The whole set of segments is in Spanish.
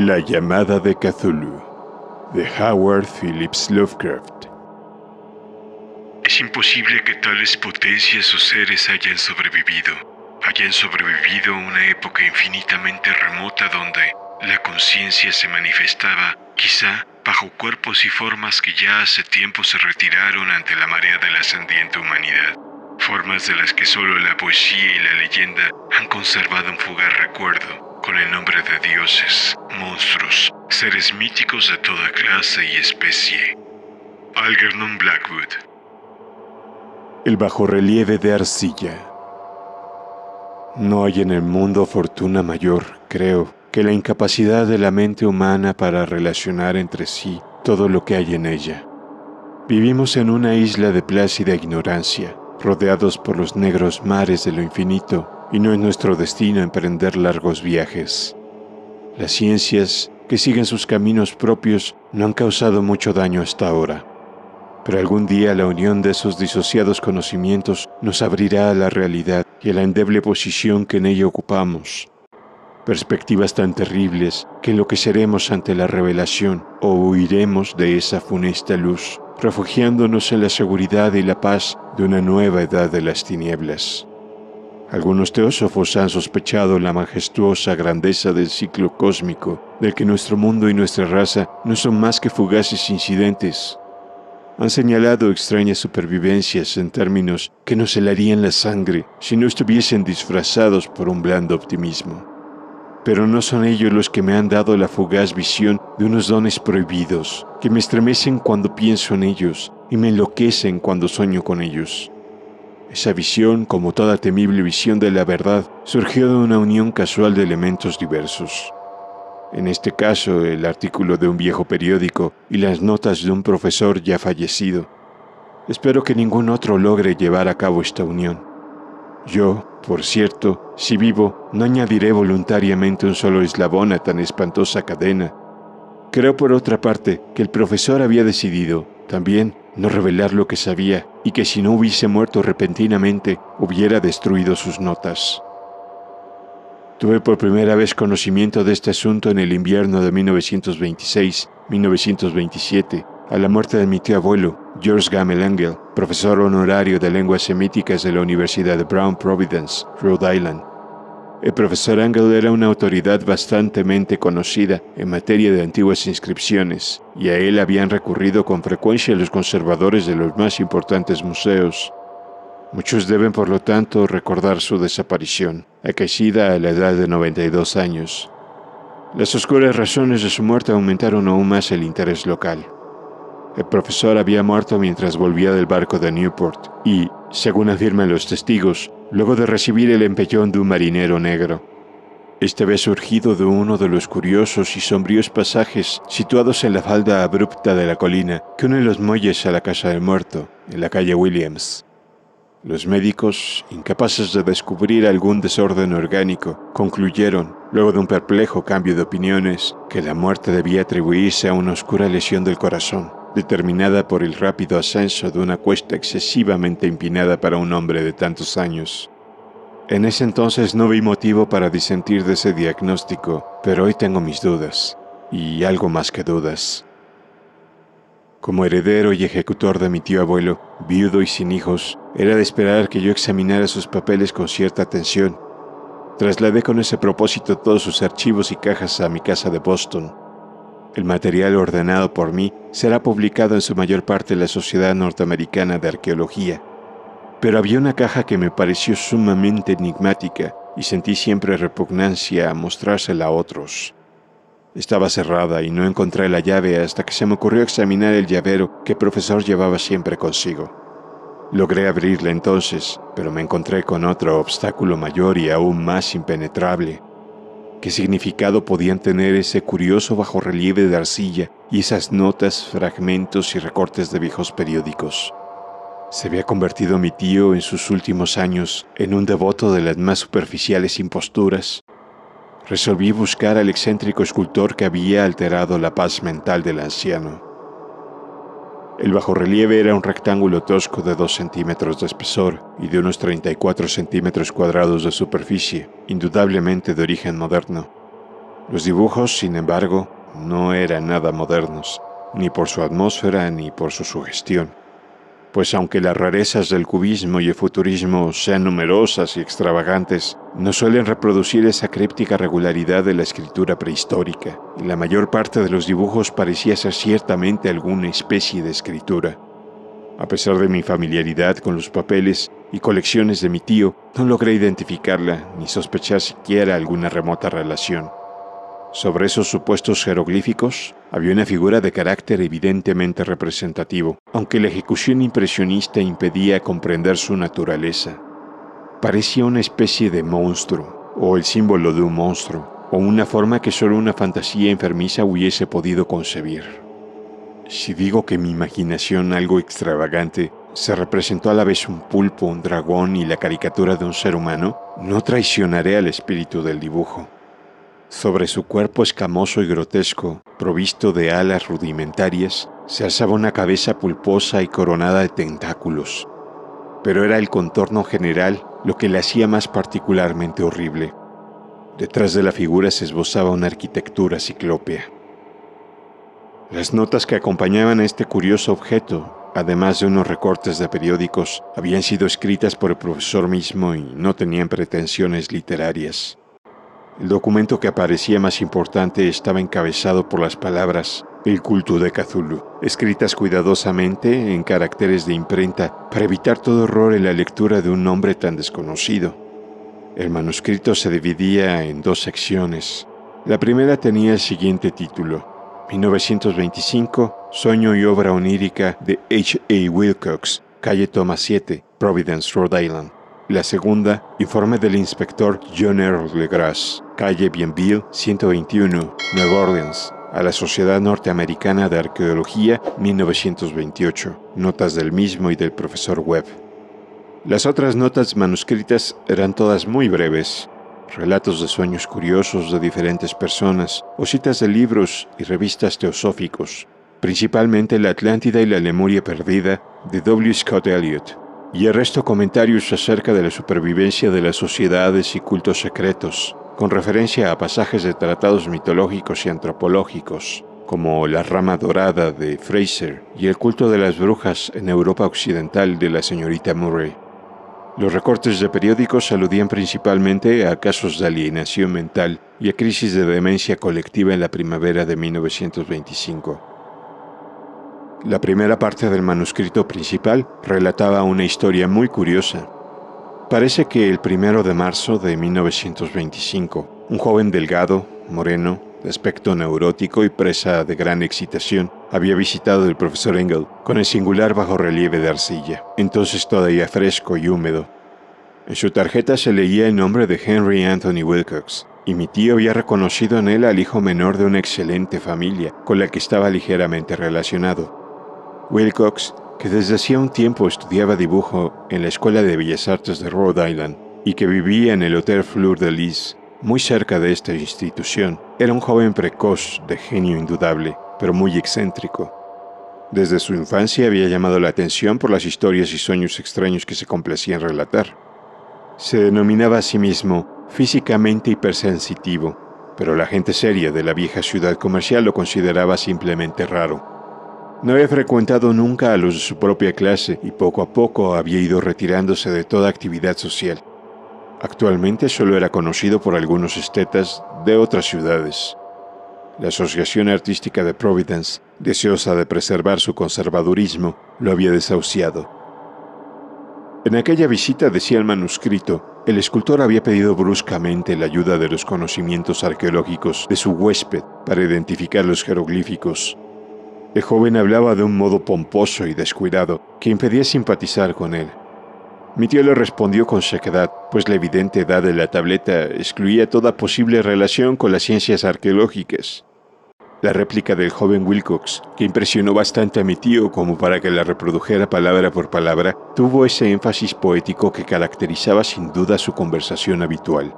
La llamada de Cthulhu, de Howard Phillips Lovecraft. Es imposible que tales potencias o seres hayan sobrevivido a una época infinitamente remota donde la conciencia se manifestaba, quizá, bajo cuerpos y formas que ya hace tiempo se retiraron ante la marea de la ascendiente humanidad. Formas de las que solo la poesía y la leyenda han conservado un fugaz recuerdo, con el nombre de dioses, monstruos, seres míticos de toda clase y especie. Algernon Blackwood. El bajorrelieve de arcilla. No hay en el mundo fortuna mayor, creo, que la incapacidad de la mente humana para relacionar entre sí todo lo que hay en ella. Vivimos en una isla de plácida ignorancia, rodeados por los negros mares de lo infinito, y no es nuestro destino emprender largos viajes. Las ciencias, que siguen sus caminos propios, no han causado mucho daño hasta ahora. Pero algún día la unión de esos disociados conocimientos nos abrirá a la realidad y a la endeble posición que en ella ocupamos. Perspectivas tan terribles que enloqueceremos ante la revelación o huiremos de esa funesta luz, refugiándonos en la seguridad y la paz de una nueva edad de las tinieblas. Algunos teósofos han sospechado la majestuosa grandeza del ciclo cósmico, del que nuestro mundo y nuestra raza no son más que fugaces incidentes. Han señalado extrañas supervivencias en términos que nos helarían la sangre si no estuviesen disfrazados por un blando optimismo. Pero no son ellos los que me han dado la fugaz visión de unos dones prohibidos, que me estremecen cuando pienso en ellos y me enloquecen cuando sueño con ellos. Esa visión, como toda temible visión de la verdad, surgió de una unión casual de elementos diversos. En este caso, el artículo de un viejo periódico y las notas de un profesor ya fallecido. Espero que ningún otro logre llevar a cabo esta unión. Yo, por cierto, si vivo, no añadiré voluntariamente un solo eslabón a tan espantosa cadena. Creo, por otra parte, que el profesor había decidido, también, no revelar lo que sabía y que si no hubiese muerto repentinamente, hubiera destruido sus notas. Tuve por primera vez conocimiento de este asunto en el invierno de 1926-1927, a la muerte de mi tío abuelo, George Gamel Engel, profesor honorario de lenguas semíticas de la Universidad de Brown Providence, Rhode Island. El profesor Engel era una autoridad bastante conocida en materia de antiguas inscripciones, y a él habían recurrido con frecuencia los conservadores de los más importantes museos. Muchos deben, por lo tanto, recordar su desaparición, acaecida a la edad de 92 años. Las oscuras razones de su muerte aumentaron aún más el interés local. El profesor había muerto mientras volvía del barco de Newport y, según afirman los testigos, luego de recibir el empellón de un marinero negro. Este había surgido de uno de los curiosos y sombríos pasajes situados en la falda abrupta de la colina que unen los muelles a la casa del muerto, en la calle Williams. Los médicos, incapaces de descubrir algún desorden orgánico, concluyeron, luego de un perplejo cambio de opiniones, que la muerte debía atribuirse a una oscura lesión del corazón, determinada por el rápido ascenso de una cuesta excesivamente empinada para un hombre de tantos años. En ese entonces no vi motivo para disentir de ese diagnóstico, pero hoy tengo mis dudas, y algo más que dudas. Como heredero y ejecutor de mi tío abuelo, viudo y sin hijos, era de esperar que yo examinara sus papeles con cierta atención. Trasladé con ese propósito todos sus archivos y cajas a mi casa de Boston. El material ordenado por mí será publicado en su mayor parte en la Sociedad Norteamericana de Arqueología. Pero había una caja que me pareció sumamente enigmática y sentí siempre repugnancia a mostrársela a otros. Estaba cerrada y no encontré la llave hasta que se me ocurrió examinar el llavero que el profesor llevaba siempre consigo. Logré abrirla entonces, pero me encontré con otro obstáculo mayor y aún más impenetrable. ¿Qué significado podían tener ese curioso bajorrelieve de arcilla y esas notas, fragmentos y recortes de viejos periódicos? ¿Se había convertido mi tío en sus últimos años en un devoto de las más superficiales imposturas? Resolví buscar al excéntrico escultor que había alterado la paz mental del anciano. El bajorrelieve era un rectángulo tosco de 2 centímetros de espesor y de unos 34 centímetros cuadrados de superficie, indudablemente de origen moderno. Los dibujos, sin embargo, no eran nada modernos, ni por su atmósfera ni por su sugestión. Pues aunque las rarezas del cubismo y el futurismo sean numerosas y extravagantes, no suelen reproducir esa críptica regularidad de la escritura prehistórica, y la mayor parte de los dibujos parecía ser ciertamente alguna especie de escritura. A pesar de mi familiaridad con los papeles y colecciones de mi tío, no logré identificarla ni sospechar siquiera alguna remota relación. Sobre esos supuestos jeroglíficos había una figura de carácter evidentemente representativo, aunque la ejecución impresionista impedía comprender su naturaleza. Parecía una especie de monstruo, o el símbolo de un monstruo, o una forma que solo una fantasía enfermiza hubiese podido concebir. Si digo que mi imaginación, algo extravagante, se representó a la vez un pulpo, un dragón y la caricatura de un ser humano, no traicionaré al espíritu del dibujo. Sobre su cuerpo escamoso y grotesco, provisto de alas rudimentarias, se alzaba una cabeza pulposa y coronada de tentáculos. Pero era el contorno general lo que le hacía más particularmente horrible. Detrás de la figura se esbozaba una arquitectura ciclópea. Las notas que acompañaban a este curioso objeto, además de unos recortes de periódicos, habían sido escritas por el profesor mismo y no tenían pretensiones literarias. El documento que aparecía más importante estaba encabezado por las palabras "El culto de Cthulhu", escritas cuidadosamente en caracteres de imprenta para evitar todo error en la lectura de un nombre tan desconocido. El manuscrito se dividía en dos secciones. La primera tenía el siguiente título: 1925, Sueño y obra onírica de H.A. Wilcox, calle Thomas 7, Providence, Rhode Island. La segunda, informe del inspector John Earl Legras, calle Bienville, 121, Nueva Orleans, a la Sociedad Norteamericana de Arqueología, 1928. Notas del mismo y del profesor Webb. Las otras notas manuscritas eran todas muy breves. Relatos de sueños curiosos de diferentes personas, o citas de libros y revistas teosóficos, principalmente La Atlántida y la Lemuria Perdida, de W. Scott Elliot, y el resto comentarios acerca de la supervivencia de las sociedades y cultos secretos, con referencia a pasajes de tratados mitológicos y antropológicos, como La rama dorada de Fraser y el culto de las brujas en Europa occidental de la señorita Murray. Los recortes de periódicos aludían principalmente a casos de alienación mental y a crisis de demencia colectiva en la primavera de 1925. La primera parte del manuscrito principal relataba una historia muy curiosa. Parece que el 1 de marzo de 1925, un joven delgado, moreno, de aspecto neurótico y presa de gran excitación, había visitado al profesor Engel con el singular bajorrelieve de arcilla, entonces todavía fresco y húmedo. En su tarjeta se leía el nombre de Henry Anthony Wilcox, y mi tío había reconocido en él al hijo menor de una excelente familia con la que estaba ligeramente relacionado. Wilcox, que desde hacía un tiempo estudiaba dibujo en la Escuela de Bellas Artes de Rhode Island y que vivía en el Hotel Fleur de Lis, muy cerca de esta institución, era un joven precoz, de genio indudable, pero muy excéntrico. Desde su infancia había llamado la atención por las historias y sueños extraños que se complacía en relatar. Se denominaba a sí mismo físicamente hipersensitivo, pero la gente seria de la vieja ciudad comercial lo consideraba simplemente raro. No había frecuentado nunca a los de su propia clase y poco a poco había ido retirándose de toda actividad social. Actualmente solo era conocido por algunos estetas de otras ciudades. La Asociación Artística de Providence, deseosa de preservar su conservadurismo, lo había desahuciado. En aquella visita, decía el manuscrito, el escultor había pedido bruscamente la ayuda de los conocimientos arqueológicos de su huésped para identificar los jeroglíficos. El joven hablaba de un modo pomposo y descuidado que impedía simpatizar con él. Mi tío le respondió con sequedad, pues la evidente edad de la tableta excluía toda posible relación con las ciencias arqueológicas. La réplica del joven Wilcox, que impresionó bastante a mi tío como para que la reprodujera palabra por palabra, tuvo ese énfasis poético que caracterizaba sin duda su conversación habitual.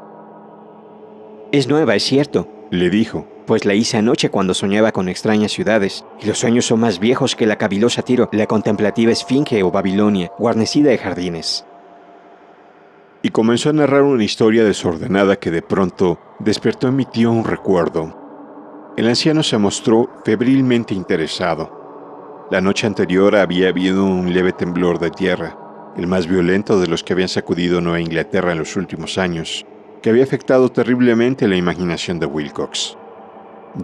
«Es nueva, es cierto», le dijo. «pues la hice anoche cuando soñaba con extrañas ciudades, y los sueños son más viejos que la cavilosa Tiro, la contemplativa Esfinge o Babilonia, guarnecida de jardines». y comenzó a narrar una historia desordenada que de pronto despertó en mi tío un recuerdo. El anciano se mostró febrilmente interesado. La noche anterior había habido un leve temblor de tierra, el más violento de los que habían sacudido Nueva Inglaterra en los últimos años, que había afectado terriblemente la imaginación de Wilcox.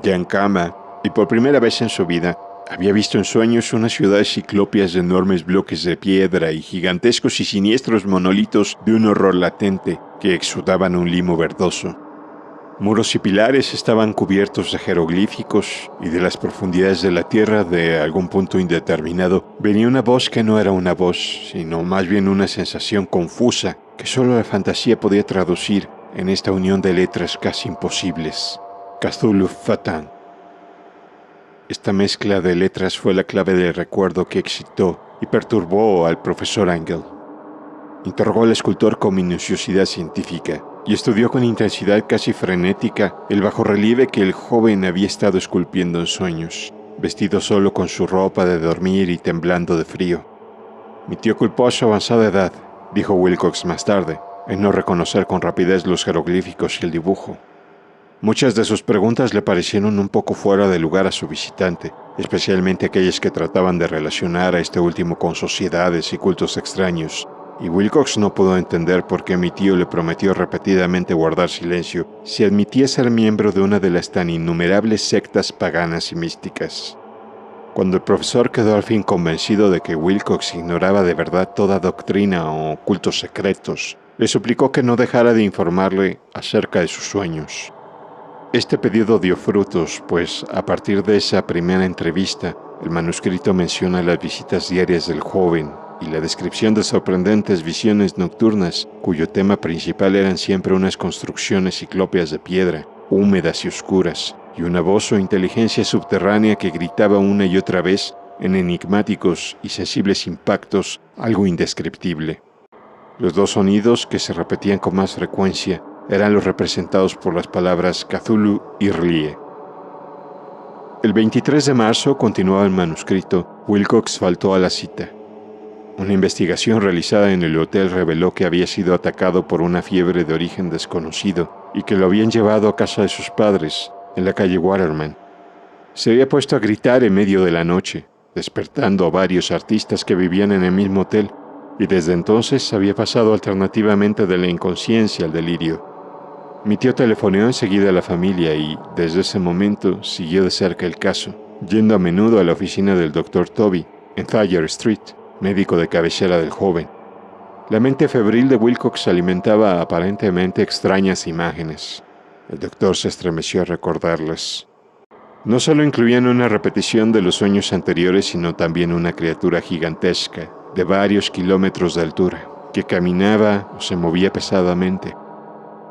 Ya en cama, y por primera vez en su vida, había visto en sueños unas ciudades ciclópeas de enormes bloques de piedra y gigantescos y siniestros monolitos de un horror latente que exudaban un limo verdoso. Muros y pilares estaban cubiertos de jeroglíficos y de las profundidades de la tierra, de algún punto indeterminado, venía una voz que no era una voz, sino más bien una sensación confusa que solo la fantasía podía traducir en esta unión de letras casi imposibles. Cthulhu Fatan. Esta mezcla de letras fue la clave del recuerdo que excitó y perturbó al profesor Angell. Interrogó al escultor con minuciosidad científica y estudió con intensidad casi frenética el bajorrelieve que el joven había estado esculpiendo en sueños, vestido solo con su ropa de dormir y temblando de frío. Mi tío culpó a su avanzada edad, dijo Wilcox más tarde, en no reconocer con rapidez los jeroglíficos y el dibujo. Muchas de sus preguntas le parecieron un poco fuera de lugar a su visitante, especialmente aquellas que trataban de relacionar a este último con sociedades y cultos extraños, y Wilcox no pudo entender por qué mi tío le prometió repetidamente guardar silencio si admitía ser miembro de una de las tan innumerables sectas paganas y místicas. Cuando el profesor quedó al fin convencido de que Wilcox ignoraba de verdad toda doctrina o cultos secretos, le suplicó que no dejara de informarle acerca de sus sueños. Este pedido dio frutos, pues a partir de esa primera entrevista, el manuscrito menciona las visitas diarias del joven y la descripción de sorprendentes visiones nocturnas, cuyo tema principal eran siempre unas construcciones ciclópeas de piedra, húmedas y oscuras, y una voz o inteligencia subterránea que gritaba una y otra vez en enigmáticos y sensibles impactos algo indescriptible. Los dos sonidos que se repetían con más frecuencia eran los representados por las palabras Cthulhu y R'lyeh. El 23 de marzo, continuaba el manuscrito, Wilcox faltó a la cita. Una investigación realizada en el hotel reveló que había sido atacado por una fiebre de origen desconocido y que lo habían llevado a casa de sus padres, en la calle Waterman. Se había puesto a gritar en medio de la noche, despertando a varios artistas que vivían en el mismo hotel, y desde entonces había pasado alternativamente de la inconsciencia al delirio. Mi tío telefoneó enseguida a la familia y, desde ese momento, siguió de cerca el caso, yendo a menudo a la oficina del Dr. Toby, en Thayer Street, médico de cabecera del joven. La mente febril de Wilcox alimentaba aparentemente extrañas imágenes. El doctor se estremeció al recordarlas. No solo incluían una repetición de los sueños anteriores, sino también una criatura gigantesca, de varios kilómetros de altura, que caminaba o se movía pesadamente.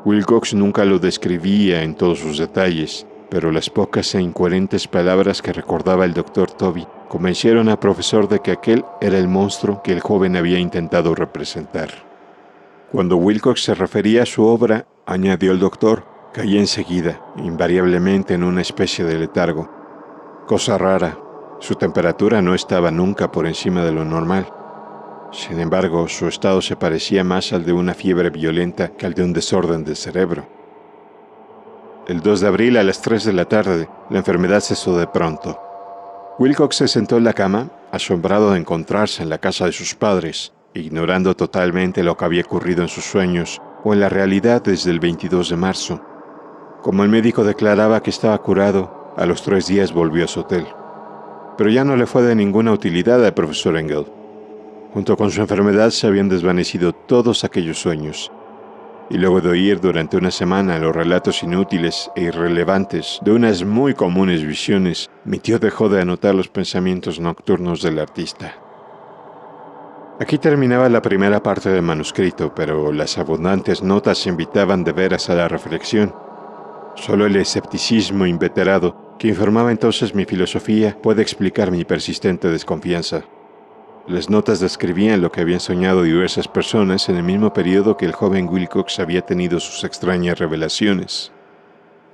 Wilcox nunca lo describía en todos sus detalles, pero las pocas e incoherentes palabras que recordaba el Dr. Toby convencieron al profesor de que aquel era el monstruo que el joven había intentado representar. Cuando Wilcox se refería a su obra, añadió el doctor, caía enseguida, invariablemente en una especie de letargo. Cosa rara, su temperatura no estaba nunca por encima de lo normal. Sin embargo, su estado se parecía más al de una fiebre violenta que al de un desorden del cerebro. El 2 de abril a las 3 de la tarde, la enfermedad cesó de pronto. Wilcox se sentó en la cama, asombrado de encontrarse en la casa de sus padres, ignorando totalmente lo que había ocurrido en sus sueños o en la realidad desde el 22 de marzo. Como el médico declaraba que estaba curado, a los 3 días volvió a su hotel. Pero ya no le fue de ninguna utilidad al profesor Angell. Junto con su enfermedad se habían desvanecido todos aquellos sueños, y luego de oír durante una semana los relatos inútiles e irrelevantes de unas muy comunes visiones, mi tío dejó de anotar los pensamientos nocturnos del artista. Aquí terminaba la primera parte del manuscrito, pero las abundantes notas invitaban de veras a la reflexión. Solo el escepticismo inveterado, que informaba entonces mi filosofía, puede explicar mi persistente desconfianza. Las notas describían lo que habían soñado diversas personas en el mismo periodo que el joven Wilcox había tenido sus extrañas revelaciones.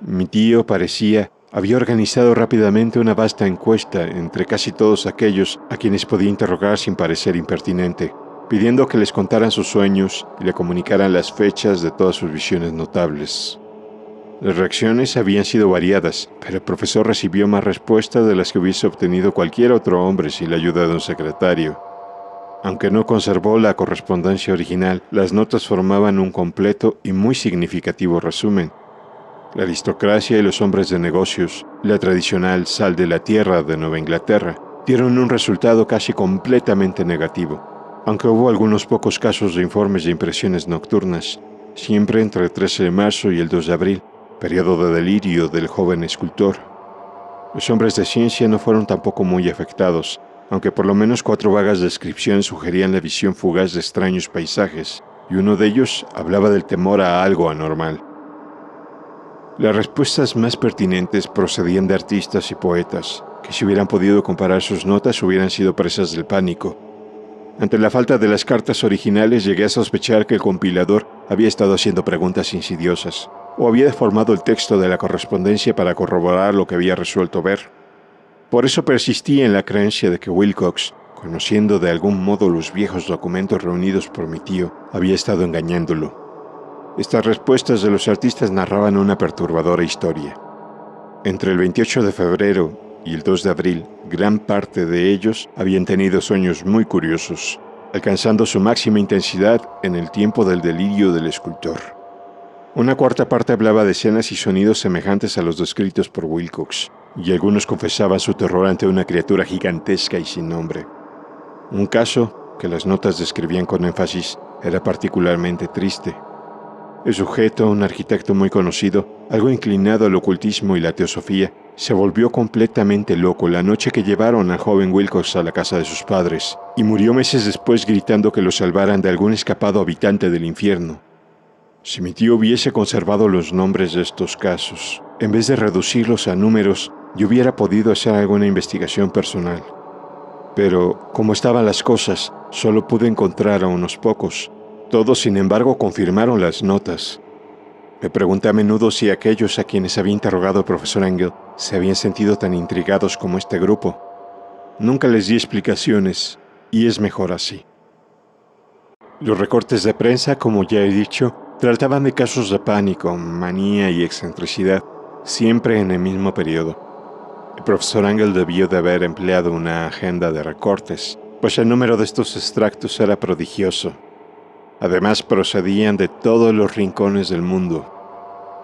Mi tío, parecía, había organizado rápidamente una vasta encuesta entre casi todos aquellos a quienes podía interrogar sin parecer impertinente. pidiendo que les contaran sus sueños y le comunicaran las fechas de todas sus visiones notables. Las reacciones habían sido variadas, pero el profesor recibió más respuestas de las que hubiese obtenido cualquier otro hombre sin la ayuda de un secretario. Aunque no conservó la correspondencia original, las notas formaban un completo y muy significativo resumen. La aristocracia y los hombres de negocios, la tradicional sal de la tierra de Nueva Inglaterra, dieron un resultado casi completamente negativo, aunque hubo algunos pocos casos de informes de impresiones nocturnas, siempre entre el 13 de marzo y el 2 de abril, periodo de delirio del joven escultor. Los hombres de ciencia no fueron tampoco muy afectados, aunque por lo menos 4 vagas descripciones sugerían la visión fugaz de extraños paisajes, y uno de ellos hablaba del temor a algo anormal. Las respuestas más pertinentes procedían de artistas y poetas, que si hubieran podido comparar sus notas hubieran sido presas del pánico. Ante la falta de las cartas originales llegué a sospechar que el compilador había estado haciendo preguntas insidiosas, o había deformado el texto de la correspondencia para corroborar lo que había resuelto ver. Por eso persistí en la creencia de que Wilcox, conociendo de algún modo los viejos documentos reunidos por mi tío, había estado engañándolo. Estas respuestas de los artistas narraban una perturbadora historia. Entre el 28 de febrero y el 2 de abril, gran parte de ellos habían tenido sueños muy curiosos, alcanzando su máxima intensidad en el tiempo del delirio del escultor. Una cuarta parte hablaba de escenas y sonidos semejantes a los descritos por Wilcox, y algunos confesaban su terror ante una criatura gigantesca y sin nombre. Un caso, que las notas describían con énfasis, era particularmente triste. El sujeto, un arquitecto muy conocido, algo inclinado al ocultismo y la teosofía, se volvió completamente loco la noche que llevaron al joven Wilcox a la casa de sus padres, y murió meses después gritando que lo salvaran de algún escapado habitante del infierno. Si mi tío hubiese conservado los nombres de estos casos, en vez de reducirlos a números, yo hubiera podido hacer alguna investigación personal. Pero, como estaban las cosas, solo pude encontrar a unos pocos. Todos, sin embargo, confirmaron las notas. Me pregunté a menudo si aquellos a quienes había interrogado el profesor Engel se habían sentido tan intrigados como este grupo. Nunca les di explicaciones, y es mejor así. Los recortes de prensa, como ya he dicho, trataban de casos de pánico, manía y excentricidad, siempre en el mismo periodo. El profesor Engel debió de haber empleado una agenda de recortes, pues el número de estos extractos era prodigioso. Además, procedían de todos los rincones del mundo.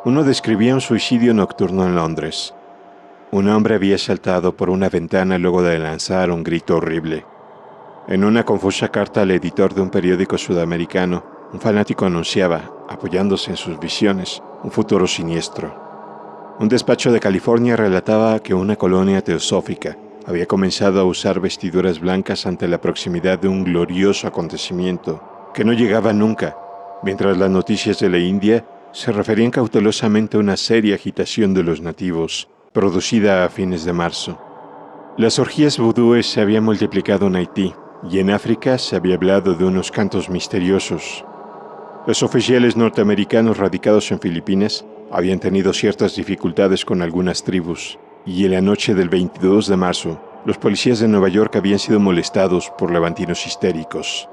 Uno describía un suicidio nocturno en Londres. Un hombre había saltado por una ventana luego de lanzar un grito horrible. En una confusa carta al editor de un periódico sudamericano, un fanático anunciaba, apoyándose en sus visiones, un futuro siniestro. Un despacho de California relataba que una colonia teosófica había comenzado a usar vestiduras blancas ante la proximidad de un glorioso acontecimiento que no llegaba nunca, mientras las noticias de la India se referían cautelosamente a una seria agitación de los nativos, producida a fines de marzo. Las orgías vudúes se habían multiplicado en Haití, y en África se había hablado de unos cantos misteriosos. Los oficiales norteamericanos radicados en Filipinas habían tenido ciertas dificultades con algunas tribus, y en la noche del 22 de marzo, los policías de Nueva York habían sido molestados por levantinos histéricos.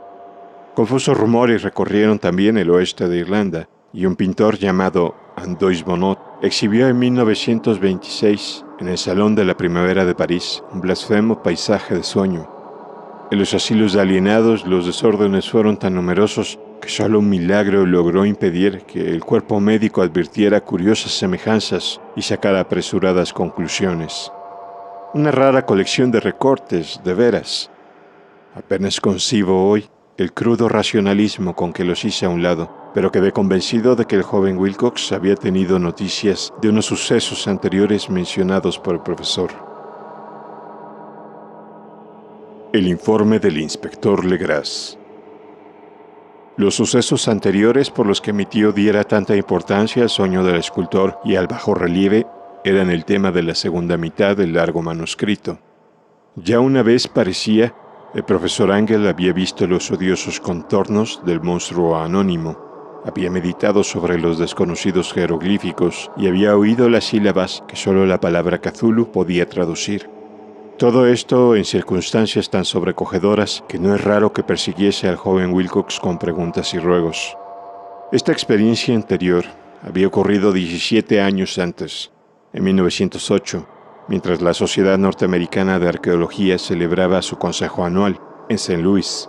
Confusos rumores recorrieron también el oeste de Irlanda, y un pintor llamado Andois Bonot exhibió en 1926 en el Salón de la Primavera de París un blasfemo paisaje de sueño. En los asilos de alienados los desórdenes fueron tan numerosos que solo un milagro logró impedir que el cuerpo médico advirtiera curiosas semejanzas y sacara apresuradas conclusiones. Una rara colección de recortes, de veras. Apenas concibo hoy el crudo racionalismo con que los hice a un lado, pero quedé convencido de que el joven Wilcox había tenido noticias de unos sucesos anteriores mencionados por el profesor. El informe del inspector Legras. Los sucesos anteriores por los que mi tío diera tanta importancia al sueño del escultor y al bajo relieve eran el tema de la segunda mitad del largo manuscrito. Ya una vez parecía, el profesor Engel había visto los odiosos contornos del monstruo anónimo, había meditado sobre los desconocidos jeroglíficos y había oído las sílabas que solo la palabra Cthulhu podía traducir. Todo esto en circunstancias tan sobrecogedoras que no es raro que persiguiese al joven Wilcox con preguntas y ruegos. Esta experiencia anterior había ocurrido 17 años antes, en 1908, mientras la Sociedad Norteamericana de Arqueología celebraba su consejo anual en St. Louis.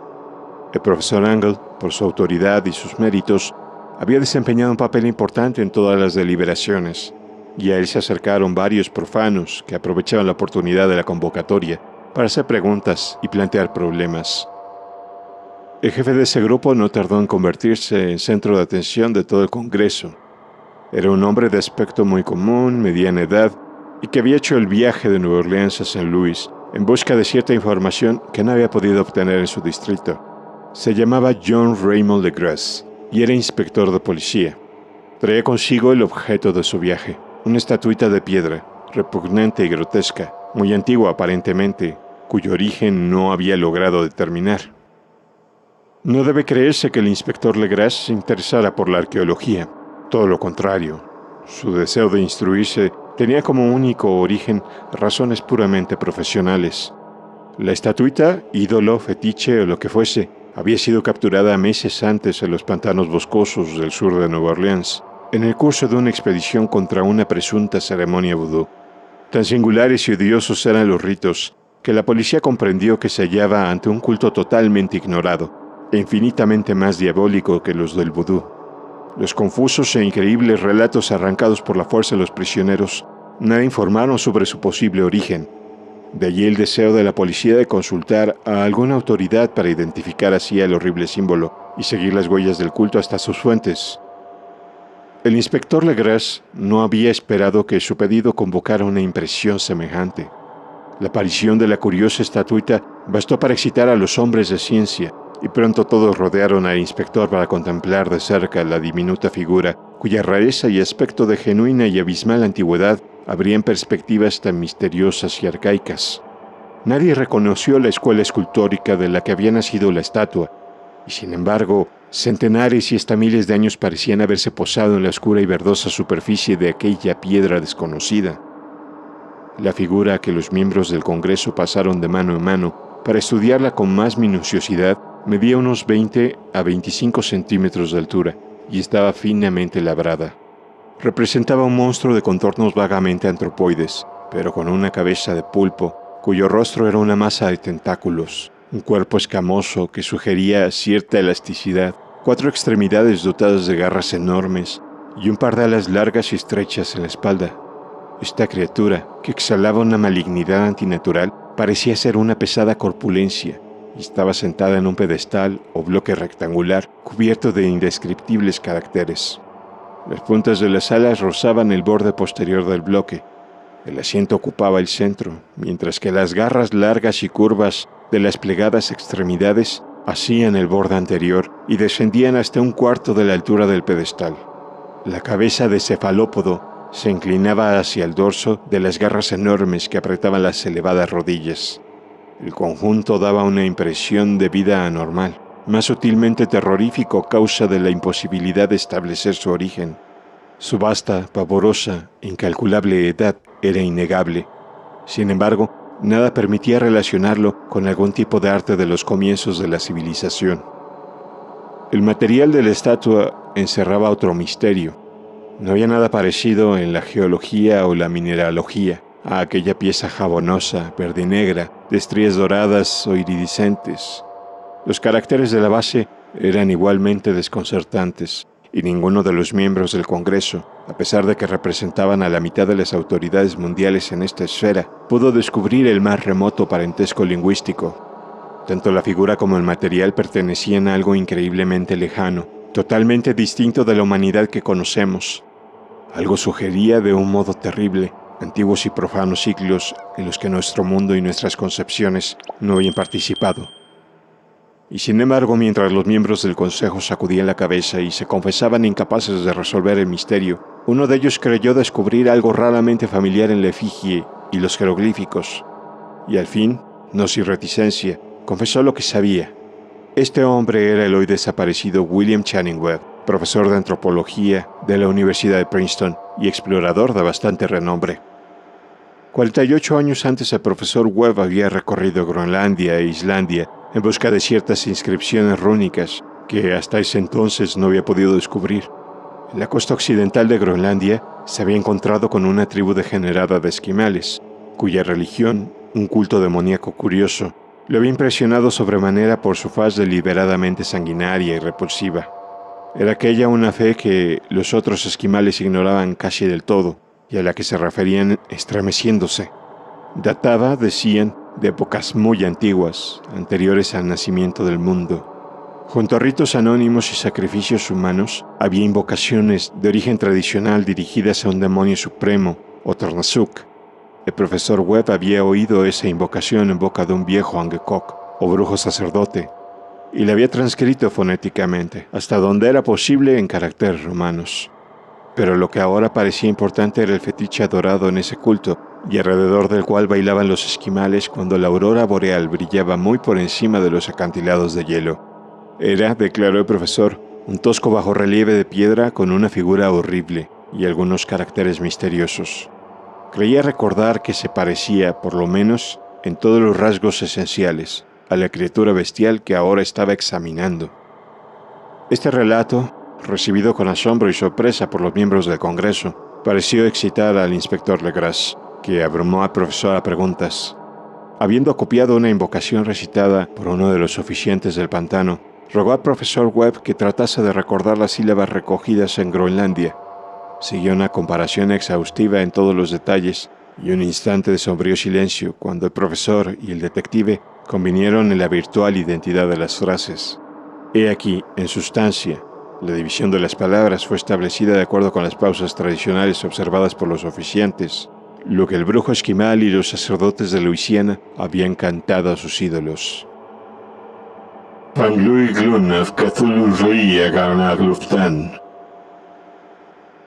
El profesor Angle, por su autoridad y sus méritos, había desempeñado un papel importante en todas las deliberaciones, y a él se acercaron varios profanos que aprovechaban la oportunidad de la convocatoria para hacer preguntas y plantear problemas. El jefe de ese grupo no tardó en convertirse en centro de atención de todo el Congreso. Era un hombre de aspecto muy común, mediana edad, y que había hecho el viaje de Nueva Orleans a St. Louis en busca de cierta información que no había podido obtener en su distrito. Se llamaba John Raymond Legras y era inspector de policía. Traía consigo el objeto de su viaje, una estatuita de piedra, repugnante y grotesca, muy antigua aparentemente, cuyo origen no había logrado determinar. No debe creerse que el inspector Legras se interesara por la arqueología, todo lo contrario. Su deseo de instruirse tenía como único origen razones puramente profesionales. La estatuita, ídolo, fetiche o lo que fuese, había sido capturada meses antes en los pantanos boscosos del sur de Nueva Orleans, en el curso de una expedición contra una presunta ceremonia vudú. Tan singulares y odiosos eran los ritos, que la policía comprendió que se hallaba ante un culto totalmente ignorado, e infinitamente más diabólico que los del vudú. Los confusos e increíbles relatos arrancados por la fuerza de los prisioneros nada informaron sobre su posible origen. De allí el deseo de la policía de consultar a alguna autoridad para identificar así el horrible símbolo y seguir las huellas del culto hasta sus fuentes. El inspector Legras no había esperado que su pedido convocara una impresión semejante. La aparición de la curiosa estatuita bastó para excitar a los hombres de ciencia, y pronto todos rodearon al inspector para contemplar de cerca la diminuta figura, cuya rareza y aspecto de genuina y abismal antigüedad abrían perspectivas tan misteriosas y arcaicas. Nadie reconoció la escuela escultórica de la que había nacido la estatua, y sin embargo, centenares y hasta miles de años parecían haberse posado en la oscura y verdosa superficie de aquella piedra desconocida. La figura que los miembros del Congreso pasaron de mano en mano para estudiarla con más minuciosidad medía unos 20 a 25 centímetros de altura y estaba finamente labrada. Representaba un monstruo de contornos vagamente antropoides, pero con una cabeza de pulpo, cuyo rostro era una masa de tentáculos, un cuerpo escamoso que sugería cierta elasticidad, 4 extremidades dotadas de garras enormes y un par de alas largas y estrechas en la espalda. Esta criatura, que exhalaba una malignidad antinatural, parecía ser una pesada corpulencia y estaba sentada en un pedestal o bloque rectangular cubierto de indescriptibles caracteres. Las puntas de las alas rozaban el borde posterior del bloque. El asiento ocupaba el centro, mientras que las garras largas y curvas de las plegadas extremidades hacían el borde anterior y descendían hasta un cuarto de la altura del pedestal. La cabeza de cefalópodo se inclinaba hacia el dorso de las garras enormes que apretaban las elevadas rodillas. El conjunto daba una impresión de vida anormal, más sutilmente terrorífico a causa de la imposibilidad de establecer su origen. Su vasta, pavorosa, incalculable edad era innegable. Sin embargo, nada permitía relacionarlo con algún tipo de arte de los comienzos de la civilización. El material de la estatua encerraba otro misterio. No había nada parecido en la geología o la mineralogía a aquella pieza jabonosa, verde y negra, de estrías doradas o iridiscentes. Los caracteres de la base eran igualmente desconcertantes, y ninguno de los miembros del Congreso, a pesar de que representaban a la mitad de las autoridades mundiales en esta esfera, pudo descubrir el más remoto parentesco lingüístico. Tanto la figura como el material pertenecían a algo increíblemente lejano, totalmente distinto de la humanidad que conocemos. Algo sugería de un modo terrible antiguos y profanos siglos en los que nuestro mundo y nuestras concepciones no habían participado. Y sin embargo, mientras los miembros del consejo sacudían la cabeza y se confesaban incapaces de resolver el misterio, uno de ellos creyó descubrir algo raramente familiar en la efigie y los jeroglíficos. Y al fin, no sin reticencia, confesó lo que sabía. Este hombre era el hoy desaparecido William Channing Webb, profesor de antropología de la Universidad de Princeton y explorador de bastante renombre. 48 años antes el profesor Webb había recorrido Groenlandia e Islandia en busca de ciertas inscripciones rúnicas que hasta ese entonces no había podido descubrir. En la costa occidental de Groenlandia se había encontrado con una tribu degenerada de esquimales, cuya religión, un culto demoníaco curioso, lo había impresionado sobremanera por su faz deliberadamente sanguinaria y repulsiva. Era aquella una fe que los otros esquimales ignoraban casi del todo y a la que se referían estremeciéndose. Databa, decían, de épocas muy antiguas, anteriores al nacimiento del mundo. Junto a ritos anónimos y sacrificios humanos, había invocaciones de origen tradicional dirigidas a un demonio supremo, o Tornasuk. El profesor Webb había oído esa invocación en boca de un viejo Angekok, o brujo sacerdote, y la había transcrito fonéticamente, hasta donde era posible en caracteres romanos. Pero lo que ahora parecía importante era el fetiche adorado en ese culto, y alrededor del cual bailaban los esquimales cuando la aurora boreal brillaba muy por encima de los acantilados de hielo. Era, declaró el profesor, un tosco bajorrelieve de piedra con una figura horrible y algunos caracteres misteriosos. Creía recordar que se parecía, por lo menos, en todos los rasgos esenciales, a la criatura bestial que ahora estaba examinando. Este relato, recibido con asombro y sorpresa por los miembros del Congreso, pareció excitar al inspector Legras, que abrumó al profesor a preguntas. Habiendo copiado una invocación recitada por uno de los oficiantes del pantano, rogó al profesor Webb que tratase de recordar las sílabas recogidas en Groenlandia. Siguió una comparación exhaustiva en todos los detalles y un instante de sombrío silencio cuando el profesor y el detective convinieron en la virtual identidad de las frases. He aquí, en sustancia, la división de las palabras fue establecida de acuerdo con las pausas tradicionales observadas por los oficiantes, lo que el brujo esquimal y los sacerdotes de Luisiana habían cantado a sus ídolos. Panglui Glunaf Cthulhu Rui Agarnagluftan.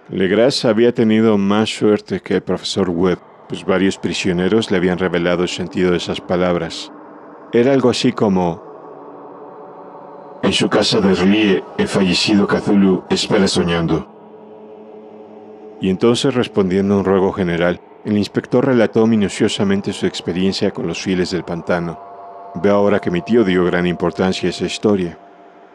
Legras había tenido más suerte que el profesor Webb, pues varios prisioneros le habían revelado el sentido de esas palabras. Era algo así como: en su casa de Rie, el fallecido Cthulhu espera soñando. Y entonces, respondiendo a un ruego general, el inspector relató minuciosamente su experiencia con los fieles del pantano. Veo ahora que mi tío dio gran importancia a esa historia.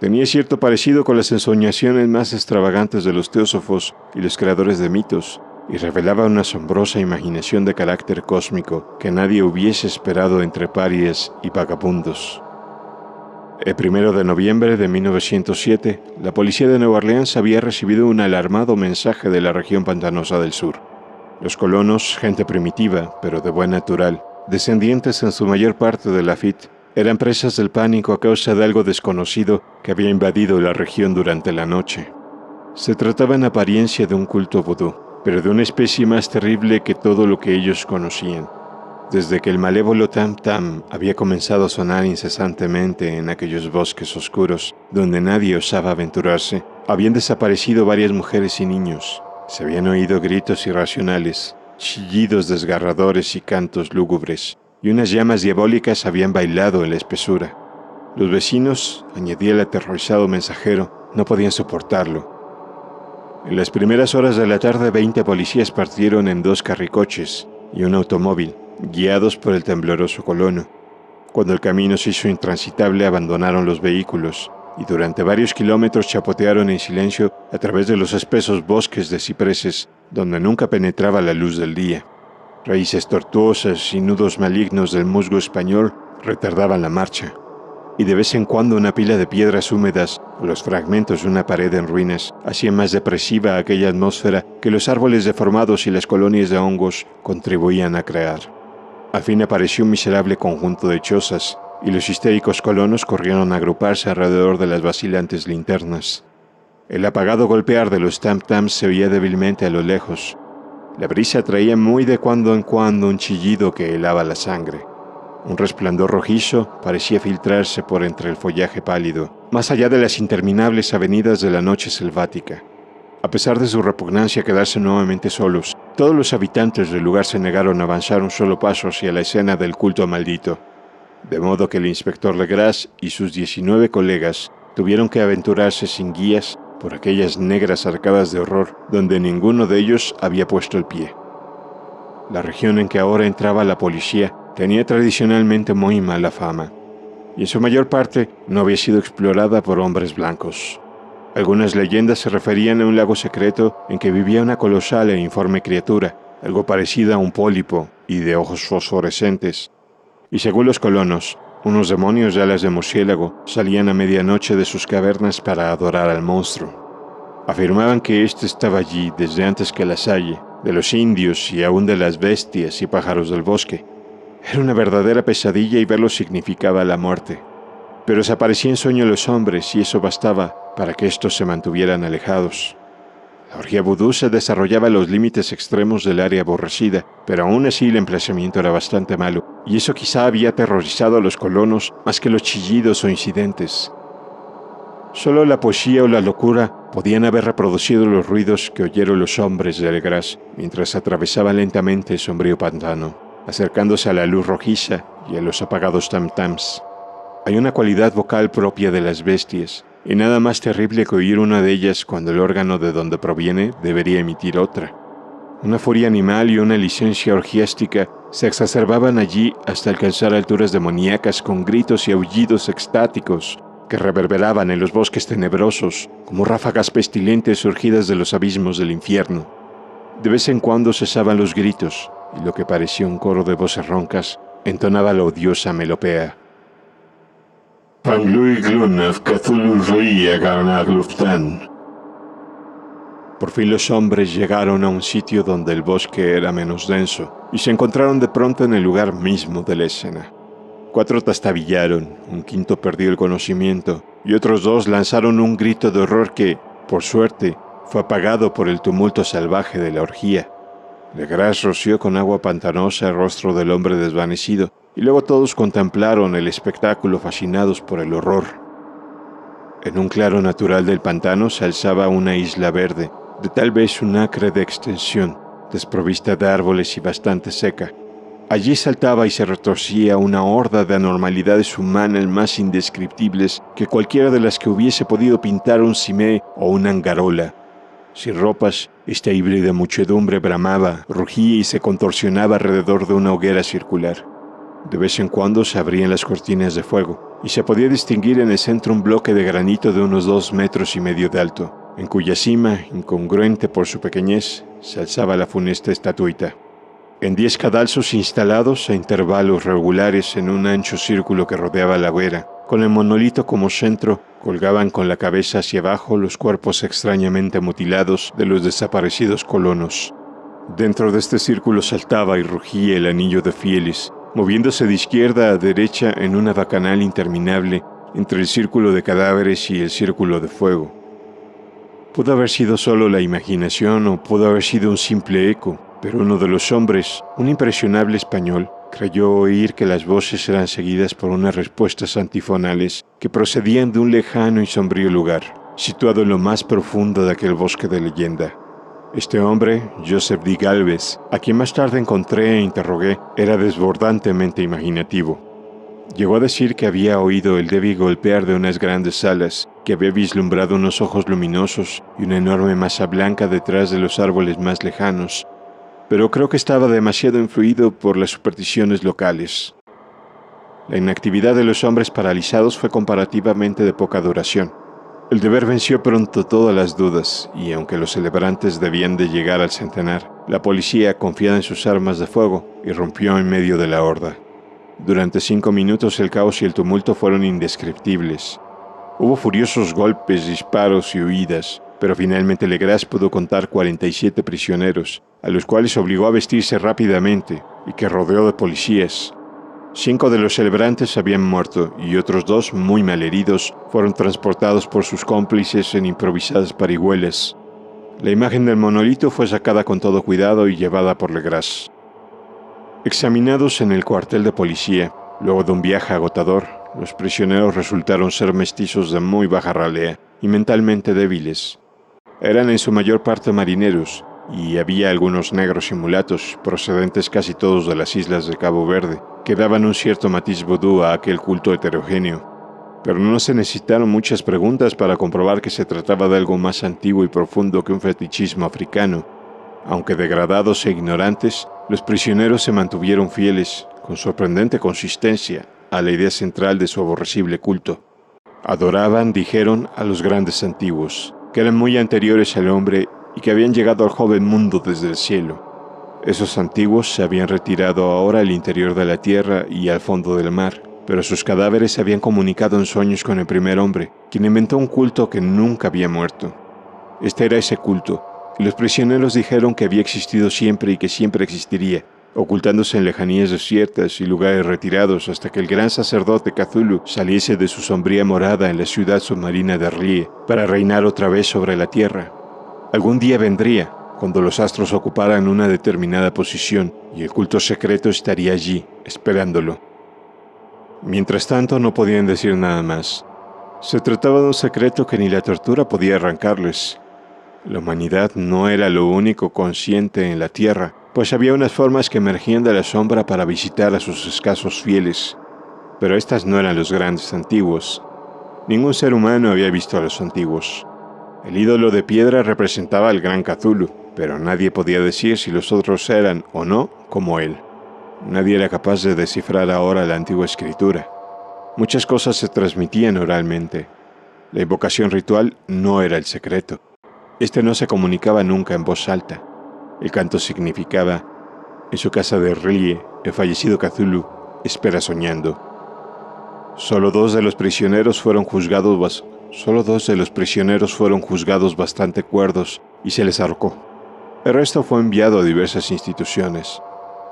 Tenía cierto parecido con las ensoñaciones más extravagantes de los teósofos y los creadores de mitos, y revelaba una asombrosa imaginación de carácter cósmico que nadie hubiese esperado entre parias y vagabundos. El 1 de noviembre de 1907, la policía de Nueva Orleans había recibido un alarmado mensaje de la región pantanosa del sur. Los colonos, gente primitiva, pero de buen natural, descendientes en su mayor parte de Lafitte, eran presas del pánico a causa de algo desconocido que había invadido la región durante la noche. Se trataba en apariencia de un culto vodú, pero de una especie más terrible que todo lo que ellos conocían. Desde que el malévolo tam-tam había comenzado a sonar incesantemente en aquellos bosques oscuros, donde nadie osaba aventurarse, habían desaparecido varias mujeres y niños. Se habían oído gritos irracionales, chillidos desgarradores y cantos lúgubres, y unas llamas diabólicas habían bailado en la espesura. Los vecinos, añadía el aterrorizado mensajero, no podían soportarlo. En las primeras horas de la tarde 20 policías partieron en 2 carricoches y un automóvil, guiados por el tembloroso colono. Cuando el camino se hizo intransitable, abandonaron los vehículos y durante varios kilómetros chapotearon en silencio a través de los espesos bosques de cipreses donde nunca penetraba la luz del día. Raíces tortuosas y nudos malignos del musgo español retardaban la marcha, y de vez en cuando una pila de piedras húmedas o los fragmentos de una pared en ruinas hacían más depresiva aquella atmósfera que los árboles deformados y las colonias de hongos contribuían a crear. Al fin apareció un miserable conjunto de chozas, y los histéricos colonos corrieron a agruparse alrededor de las vacilantes linternas. El apagado golpear de los tam-tams se oía débilmente a lo lejos. La brisa traía muy de cuando en cuando un chillido que helaba la sangre. Un resplandor rojizo parecía filtrarse por entre el follaje pálido, más allá de las interminables avenidas de la noche selvática. A pesar de su repugnancia a quedarse nuevamente solos, todos los habitantes del lugar se negaron a avanzar un solo paso hacia la escena del culto maldito, de modo que el inspector Legras y sus 19 colegas tuvieron que aventurarse sin guías por aquellas negras arcadas de horror donde ninguno de ellos había puesto el pie. La región en que ahora entraba la policía tenía tradicionalmente muy mala fama, y en su mayor parte no había sido explorada por hombres blancos. Algunas leyendas se referían a un lago secreto en que vivía una colosal e informe criatura, algo parecida a un pólipo y de ojos fosforescentes. Y según los colonos, unos demonios de alas de murciélago salían a medianoche de sus cavernas para adorar al monstruo. Afirmaban que éste estaba allí desde antes que la Salle, de los indios y aún de las bestias y pájaros del bosque. Era una verdadera pesadilla y verlo significaba la muerte. Pero se aparecía en sueño a los hombres y eso bastaba para que estos se mantuvieran alejados. La orgía vudú se desarrollaba a los límites extremos del área aborrecida, pero aún así el emplazamiento era bastante malo, y eso quizá había aterrorizado a los colonos más que los chillidos o incidentes. Solo la poesía o la locura podían haber reproducido los ruidos que oyeron los hombres del Gras mientras atravesaban lentamente el sombrío pantano, acercándose a la luz rojiza y a los apagados tam-tams. Hay una cualidad vocal propia de las bestias, y nada más terrible que oír una de ellas cuando el órgano de donde proviene debería emitir otra. Una furia animal y una licencia orgiástica se exacerbaban allí hasta alcanzar alturas demoníacas con gritos y aullidos extáticos que reverberaban en los bosques tenebrosos como ráfagas pestilentes surgidas de los abismos del infierno. De vez en cuando cesaban los gritos y lo que parecía un coro de voces roncas entonaba la odiosa melopea. Por fin los hombres llegaron a un sitio donde el bosque era menos denso y se encontraron de pronto en el lugar mismo de la escena. 4 trastabillaron, un quinto perdió el conocimiento y otros 2 lanzaron un grito de horror que, por suerte, fue apagado por el tumulto salvaje de la orgía. Legras roció con agua pantanosa el rostro del hombre desvanecido y luego todos contemplaron el espectáculo fascinados por el horror. En un claro natural del pantano se alzaba una isla verde, de tal vez un acre de extensión, desprovista de árboles y bastante seca. Allí saltaba y se retorcía una horda de anormalidades humanas más indescriptibles que cualquiera de las que hubiese podido pintar un cimé o una angarola. Sin ropas, esta híbrida muchedumbre bramaba, rugía y se contorsionaba alrededor de una hoguera circular. De vez en cuando se abrían las cortinas de fuego, y se podía distinguir en el centro un bloque de granito de unos 2,5 metros de alto, en cuya cima, incongruente por su pequeñez, se alzaba la funesta estatuita. En 10 cadalsos instalados a intervalos regulares en un ancho círculo que rodeaba la hoguera, con el monolito como centro, colgaban con la cabeza hacia abajo los cuerpos extrañamente mutilados de los desaparecidos colonos. Dentro de este círculo saltaba y rugía el anillo de fieles, moviéndose de izquierda a derecha en una bacanal interminable entre el círculo de cadáveres y el círculo de fuego. Pudo haber sido solo la imaginación o pudo haber sido un simple eco, pero uno de los hombres, un impresionable español, creyó oír que las voces eran seguidas por unas respuestas antifonales que procedían de un lejano y sombrío lugar, situado en lo más profundo de aquel bosque de leyenda. Este hombre, Joseph D. Galvez, a quien más tarde encontré e interrogué, era desbordantemente imaginativo. Llegó a decir que había oído el débil golpear de unas grandes alas, que había vislumbrado unos ojos luminosos y una enorme masa blanca detrás de los árboles más lejanos, pero creo que estaba demasiado influido por las supersticiones locales. La inactividad de los hombres paralizados fue comparativamente de poca duración. El deber venció pronto todas las dudas, y aunque los celebrantes debían de llegar al centenar, la policía, confiada en sus armas de fuego, irrumpió en medio de la horda. Durante 5 minutos el caos y el tumulto fueron indescriptibles. Hubo furiosos golpes, disparos y huidas, pero finalmente Legras pudo contar 47 prisioneros, a los cuales obligó a vestirse rápidamente y que rodeó de policías. 5 de los celebrantes habían muerto y otros 2, muy malheridos, fueron transportados por sus cómplices en improvisadas parihuelas. La imagen del monolito fue sacada con todo cuidado y llevada por Legras. Examinados en el cuartel de policía, luego de un viaje agotador, los prisioneros resultaron ser mestizos de muy baja ralea y mentalmente débiles. Eran en su mayor parte marineros, y había algunos negros y mulatos, procedentes casi todos de las islas de Cabo Verde, que daban un cierto matiz vudú a aquel culto heterogéneo. Pero no se necesitaron muchas preguntas para comprobar que se trataba de algo más antiguo y profundo que un fetichismo africano. Aunque degradados e ignorantes, Los prisioneros se mantuvieron fieles, con sorprendente consistencia, a la idea central de su aborrecible culto. Adoraban, dijeron, a los grandes antiguos, que eran muy anteriores al hombre y que habían llegado al joven mundo desde el cielo. Esos antiguos se habían retirado ahora al interior de la tierra y al fondo del mar, pero sus cadáveres se habían comunicado en sueños con el primer hombre, quien inventó un culto que nunca había muerto. Este era ese culto, y los prisioneros dijeron que había existido siempre y que siempre existiría, ocultándose en lejanías desiertas y lugares retirados hasta que el gran sacerdote Cthulhu saliese de su sombría morada en la ciudad submarina de R'lyeh para reinar otra vez sobre la tierra. Algún día vendría, cuando los astros ocuparan una determinada posición y el culto secreto estaría allí, esperándolo. Mientras tanto, no podían decir nada más. Se trataba de un secreto que ni la tortura podía arrancarles. La humanidad no era lo único consciente en la Tierra, pues había unas formas que emergían de la sombra para visitar a sus escasos fieles. Pero estas no eran los grandes antiguos. Ningún ser humano había visto a los antiguos. El ídolo de piedra representaba al gran Cthulhu, pero nadie podía decir si los otros eran o no como él. Nadie era capaz de descifrar ahora la antigua escritura. Muchas cosas se transmitían oralmente. La invocación ritual no era el secreto. Este no se comunicaba nunca en voz alta. El canto significaba: en su casa de R'lyeh, el fallecido Cthulhu espera soñando. Solo dos de los prisioneros fueron juzgados bastante cuerdos y se les ahorcó. El resto fue enviado a diversas instituciones.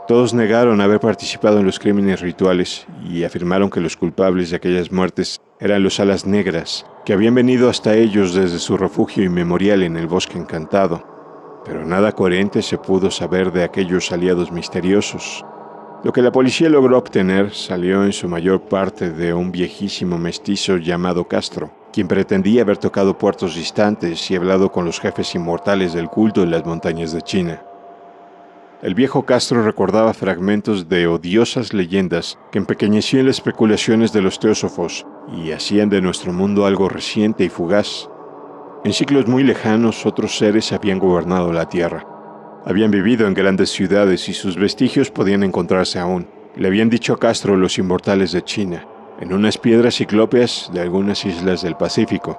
Todos negaron haber participado en los crímenes rituales y afirmaron que los culpables de aquellas muertes eran los Alas Negras, que habían venido hasta ellos desde su refugio inmemorial en el Bosque Encantado. Pero nada coherente se pudo saber de aquellos aliados misteriosos. Lo que la policía logró obtener salió en su mayor parte de un viejísimo mestizo llamado Castro, quien pretendía haber tocado puertos distantes y hablado con los jefes inmortales del culto en las montañas de China. El viejo Castro recordaba fragmentos de odiosas leyendas que empequeñecían las especulaciones de los teósofos y hacían de nuestro mundo algo reciente y fugaz. En siglos muy lejanos, otros seres habían gobernado la tierra. Habían vivido en grandes ciudades y sus vestigios podían encontrarse aún. Le habían dicho a Castro los inmortales de China, en unas piedras ciclópeas de algunas islas del Pacífico.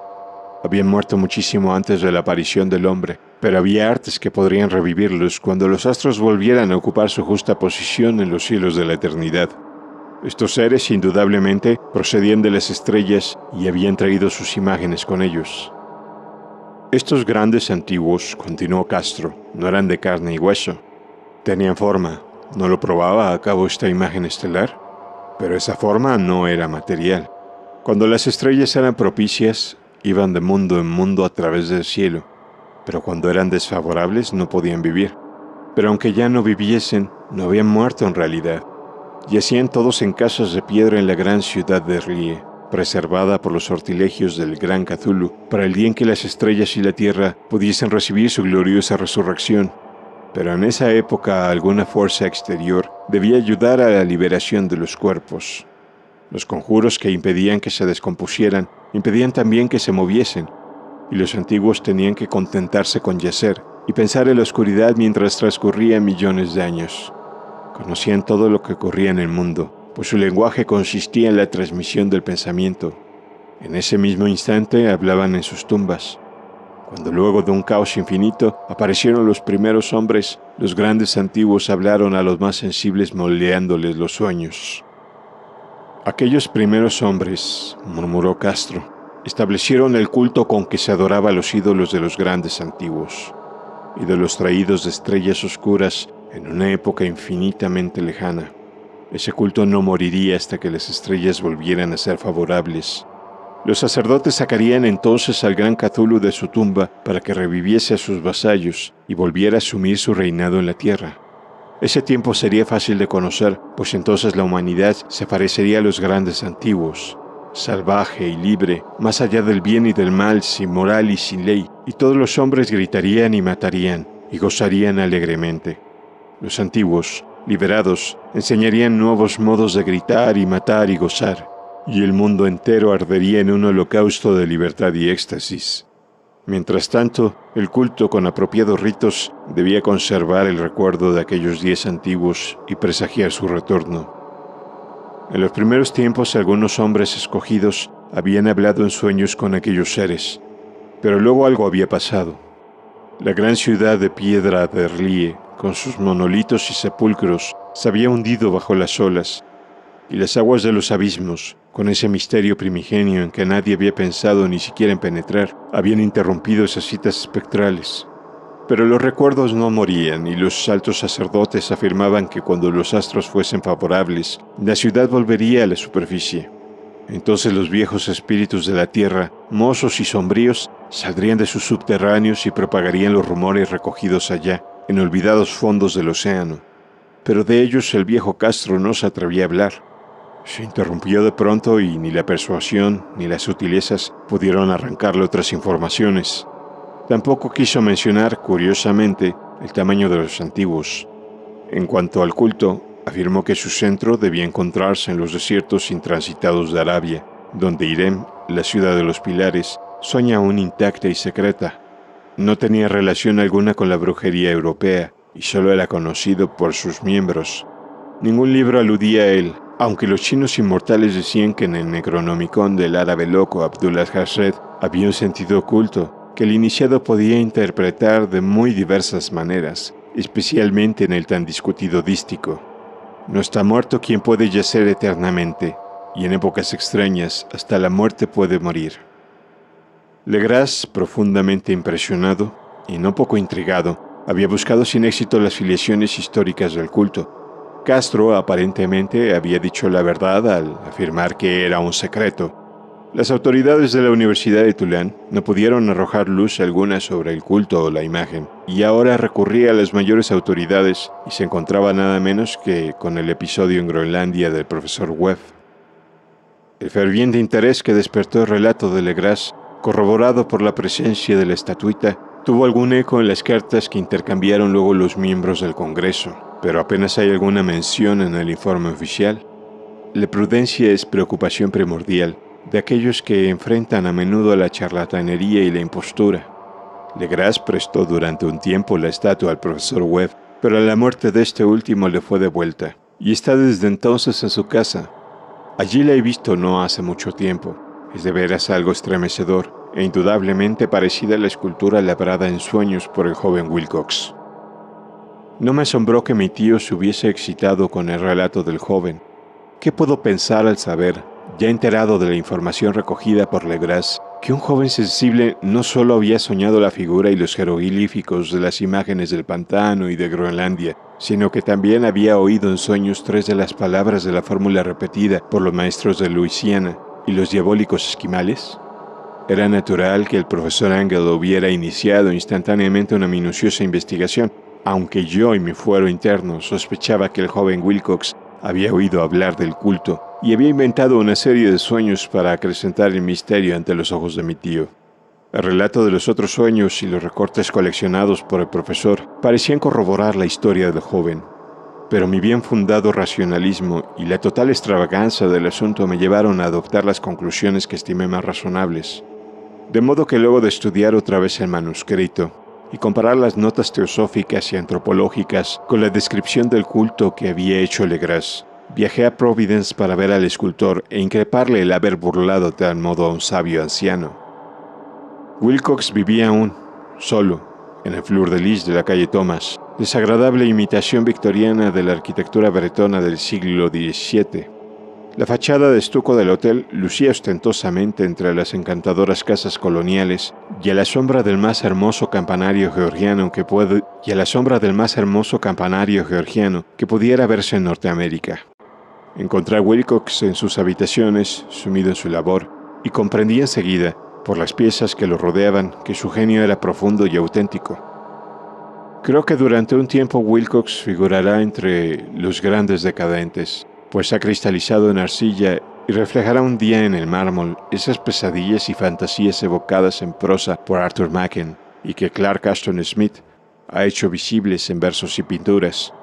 Habían muerto muchísimo antes de la aparición del hombre, pero había artes que podrían revivirlos cuando los astros volvieran a ocupar su justa posición en los cielos de la eternidad. Estos seres indudablemente procedían de las estrellas y habían traído sus imágenes con ellos. Estos grandes antiguos, continuó Castro, no eran de carne y hueso. Tenían forma. ¿No lo probaba a cabo esta imagen estelar? Pero esa forma no era material. Cuando las estrellas eran propicias, iban de mundo en mundo a través del cielo, pero cuando eran desfavorables no podían vivir. Pero aunque ya no viviesen, no habían muerto en realidad. Yacían todos en casas de piedra en la gran ciudad de R'lyeh, preservada por los sortilegios del gran Cthulhu, para el día en que las estrellas y la tierra pudiesen recibir su gloriosa resurrección. Pero en esa época alguna fuerza exterior debía ayudar a la liberación de los cuerpos. Los conjuros que impedían que se descompusieran impedían también que se moviesen, y los antiguos tenían que contentarse con yacer y pensar en la oscuridad mientras transcurrían millones de años. Conocían todo lo que ocurría en el mundo, pues su lenguaje consistía en la transmisión del pensamiento. En ese mismo instante hablaban en sus tumbas. Cuando luego de un caos infinito aparecieron los primeros hombres, los grandes antiguos hablaron a los más sensibles moldeándoles los sueños. Aquellos primeros hombres, murmuró Castro, establecieron el culto con que se adoraba a los ídolos de los grandes antiguos, ídolos traídos de estrellas oscuras en una época infinitamente lejana. Ese culto no moriría hasta que las estrellas volvieran a ser favorables. Los sacerdotes sacarían entonces al gran Cthulhu de su tumba para que reviviese a sus vasallos y volviera a asumir su reinado en la tierra. Ese tiempo sería fácil de conocer, pues entonces la humanidad se parecería a los grandes antiguos, salvaje y libre, más allá del bien y del mal, sin moral y sin ley, y todos los hombres gritarían y matarían, y gozarían alegremente. Los antiguos, liberados, enseñarían nuevos modos de gritar y matar y gozar, y el mundo entero ardería en un holocausto de libertad y éxtasis. Mientras tanto, el culto con apropiados ritos debía conservar el recuerdo de aquellos días antiguos y presagiar su retorno. En los primeros tiempos, algunos hombres escogidos habían hablado en sueños con aquellos seres, pero luego algo había pasado. La gran ciudad de piedra de Erlie, con sus monolitos y sepulcros, se había hundido bajo las olas, y las aguas de los abismos, con ese misterio primigenio en que nadie había pensado ni siquiera en penetrar, habían interrumpido esas citas espectrales. Pero los recuerdos no morían, y los altos sacerdotes afirmaban que cuando los astros fuesen favorables, la ciudad volvería a la superficie. Entonces los viejos espíritus de la tierra, mozos y sombríos, saldrían de sus subterráneos y propagarían los rumores recogidos allá, en olvidados fondos del océano. Pero de ellos el viejo Castro no se atrevía a hablar. Se interrumpió de pronto y ni la persuasión ni las sutilezas pudieron arrancarle otras informaciones. Tampoco quiso mencionar, curiosamente, el tamaño de los antiguos. En cuanto al culto, afirmó que su centro debía encontrarse en los desiertos intransitados de Arabia, donde Irem, la ciudad de los pilares, sueña aún intacta y secreta. No tenía relación alguna con la brujería europea y solo era conocido por sus miembros. Ningún libro aludía a él, aunque los chinos inmortales decían que en el Necronomicon del árabe loco Abdullah Hasred había un sentido oculto que el iniciado podía interpretar de muy diversas maneras, especialmente en el tan discutido dístico. No está muerto quien puede yacer eternamente, y en épocas extrañas hasta la muerte puede morir. Legras, profundamente impresionado y no poco intrigado, había buscado sin éxito las filiaciones históricas del culto. Castro aparentemente había dicho la verdad al afirmar que era un secreto. Las autoridades de la Universidad de Tulane no pudieron arrojar luz alguna sobre el culto o la imagen, y ahora recurría a las mayores autoridades y se encontraba nada menos que con el episodio en Groenlandia del profesor Webb. El ferviente interés que despertó el relato de Legras, corroborado por la presencia de la estatuita, tuvo algún eco en las cartas que intercambiaron luego los miembros del Congreso, pero apenas hay alguna mención en el informe oficial. La prudencia es preocupación primordial de aquellos que enfrentan a menudo la charlatanería y la impostura. Legras prestó durante un tiempo la estatua al profesor Webb, pero a la muerte de este último le fue devuelta, y está desde entonces en su casa. Allí la he visto no hace mucho tiempo. Es de veras algo estremecedor, e indudablemente parecida a la escultura labrada en sueños por el joven Wilcox. No me asombró que mi tío se hubiese excitado con el relato del joven. ¿Qué puedo pensar al saber, ya enterado de la información recogida por Legras, que un joven sensible no solo había soñado la figura y los jeroglíficos de las imágenes del pantano y de Groenlandia, sino que también había oído en sueños 3 de las palabras de la fórmula repetida por los maestros de Luisiana y los diabólicos esquimales? Era natural que el profesor Angell hubiera iniciado instantáneamente una minuciosa investigación, aunque yo y mi fuero interno sospechaba que el joven Wilcox había oído hablar del culto y había inventado una serie de sueños para acrecentar el misterio ante los ojos de mi tío. El relato de los otros sueños y los recortes coleccionados por el profesor parecían corroborar la historia del joven, pero mi bien fundado racionalismo y la total extravagancia del asunto me llevaron a adoptar las conclusiones que estimé más razonables. De modo que luego de estudiar otra vez el manuscrito y comparar las notas teosóficas y antropológicas con la descripción del culto que había hecho Legras, viajé a Providence para ver al escultor e increparle el haber burlado de tal modo a un sabio anciano. Wilcox vivía aún, solo, en el Fleur de Lis de la calle Thomas, desagradable imitación victoriana de la arquitectura bretona del siglo XVII. La fachada de estuco del hotel lucía ostentosamente entre las encantadoras casas coloniales y a la sombra del más hermoso campanario georgiano que pudiera verse en Norteamérica. Encontré a Wilcox en sus habitaciones, sumido en su labor, y comprendí enseguida, por las piezas que lo rodeaban, que su genio era profundo y auténtico. Creo que durante un tiempo Wilcox figurará entre los grandes decadentes, pues ha cristalizado en arcilla y reflejará un día en el mármol esas pesadillas y fantasías evocadas en prosa por Arthur Machen y que Clark Ashton Smith ha hecho visibles en versos y pinturas.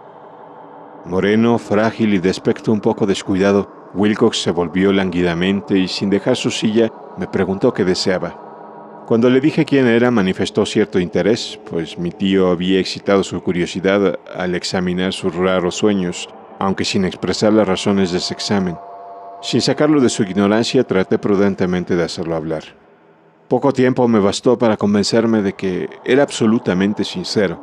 Moreno, frágil y de aspecto un poco descuidado, Wilcox se volvió lánguidamente y sin dejar su silla me preguntó qué deseaba. Cuando le dije quién era, manifestó cierto interés, pues mi tío había excitado su curiosidad al examinar sus raros sueños, aunque sin expresar las razones de ese examen. Sin sacarlo de su ignorancia, traté prudentemente de hacerlo hablar. Poco tiempo me bastó para convencerme de que era absolutamente sincero.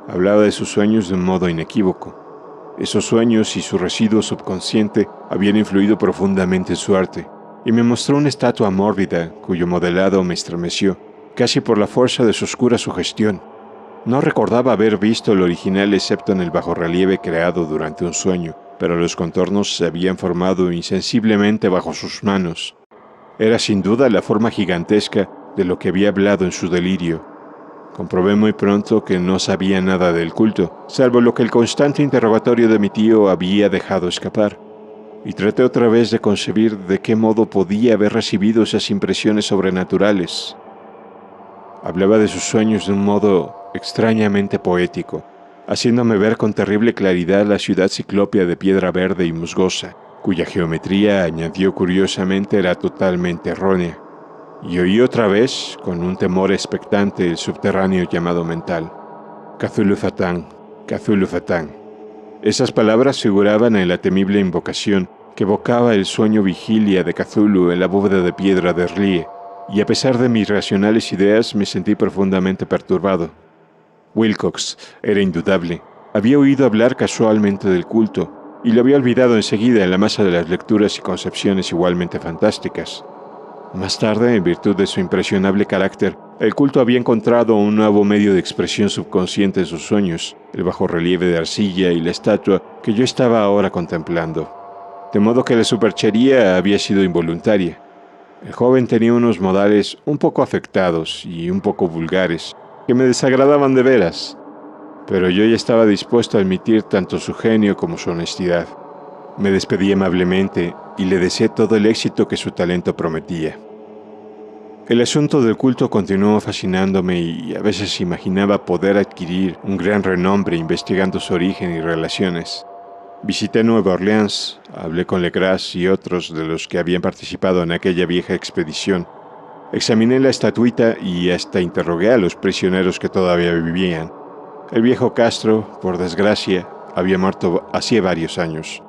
Hablaba de sus sueños de un modo inequívoco. Esos sueños y su residuo subconsciente habían influido profundamente en su arte, y me mostró una estatua mórbida cuyo modelado me estremeció, casi por la fuerza de su oscura sugestión. No recordaba haber visto el original excepto en el bajorrelieve creado durante un sueño, pero los contornos se habían formado insensiblemente bajo sus manos. Era sin duda la forma gigantesca de lo que había hablado en su delirio. Comprobé muy pronto que no sabía nada del culto, salvo lo que el constante interrogatorio de mi tío había dejado escapar, y traté otra vez de concebir de qué modo podía haber recibido esas impresiones sobrenaturales. Hablaba de sus sueños de un modo extrañamente poético, haciéndome ver con terrible claridad la ciudad ciclópea de piedra verde y musgosa, cuya geometría, añadió curiosamente, era totalmente errónea. Y oí otra vez, con un temor expectante, el subterráneo llamado mental. Cthulhu Fatán, Cthulhu Fatán. Esas palabras figuraban en la temible invocación que evocaba el sueño vigilia de Cthulhu en la bóveda de piedra de R'lyeh, y a pesar de mis racionales ideas me sentí profundamente perturbado. Wilcox, era indudable, había oído hablar casualmente del culto, y lo había olvidado enseguida en la masa de las lecturas y concepciones igualmente fantásticas. Más tarde, en virtud de su impresionable carácter, el culto había encontrado un nuevo medio de expresión subconsciente en sus sueños, el bajorrelieve de arcilla y la estatua que yo estaba ahora contemplando. De modo que la superchería había sido involuntaria. El joven tenía unos modales un poco afectados y un poco vulgares, que me desagradaban de veras, pero yo ya estaba dispuesto a admitir tanto su genio como su honestidad. Me despedí amablemente y le deseé todo el éxito que su talento prometía. El asunto del culto continuó fascinándome y a veces imaginaba poder adquirir un gran renombre investigando su origen y relaciones. Visité Nueva Orleans, hablé con Legras y otros de los que habían participado en aquella vieja expedición. Examiné la estatuita y hasta interrogué a los prisioneros que todavía vivían. El viejo Castro, por desgracia, había muerto hacía varios años.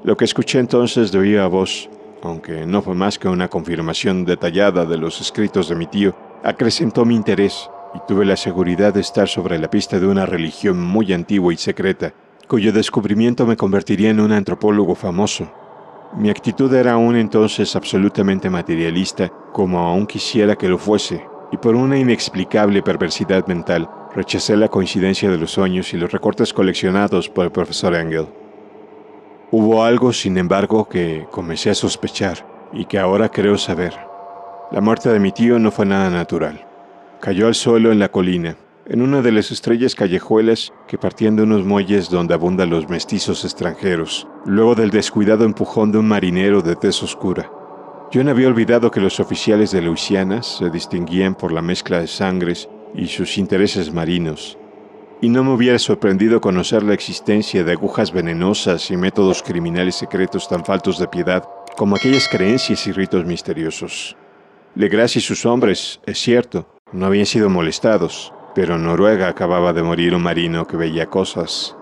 Lo que escuché entonces de viva voz, aunque no fue más que una confirmación detallada de los escritos de mi tío, acrecentó mi interés y tuve la seguridad de estar sobre la pista de una religión muy antigua y secreta, cuyo descubrimiento me convertiría en un antropólogo famoso. Mi actitud era aún entonces absolutamente materialista, como aún quisiera que lo fuese, y por una inexplicable perversidad mental, rechacé la coincidencia de los sueños y los recortes coleccionados por el profesor Engel. Hubo algo, sin embargo, que comencé a sospechar y que ahora creo saber. La muerte de mi tío no fue nada natural. Cayó al suelo en la colina, en una de las estrellas callejuelas que partían de unos muelles donde abundan los mestizos extranjeros, luego del descuidado empujón de un marinero de tez oscura. Yo no había olvidado que los oficiales de Luisiana se distinguían por la mezcla de sangres y sus intereses marinos, y no me hubiera sorprendido conocer la existencia de agujas venenosas y métodos criminales secretos tan faltos de piedad como aquellas creencias y ritos misteriosos. Legras y sus hombres, es cierto, no habían sido molestados, pero en Noruega acababa de morir un marino que veía cosas.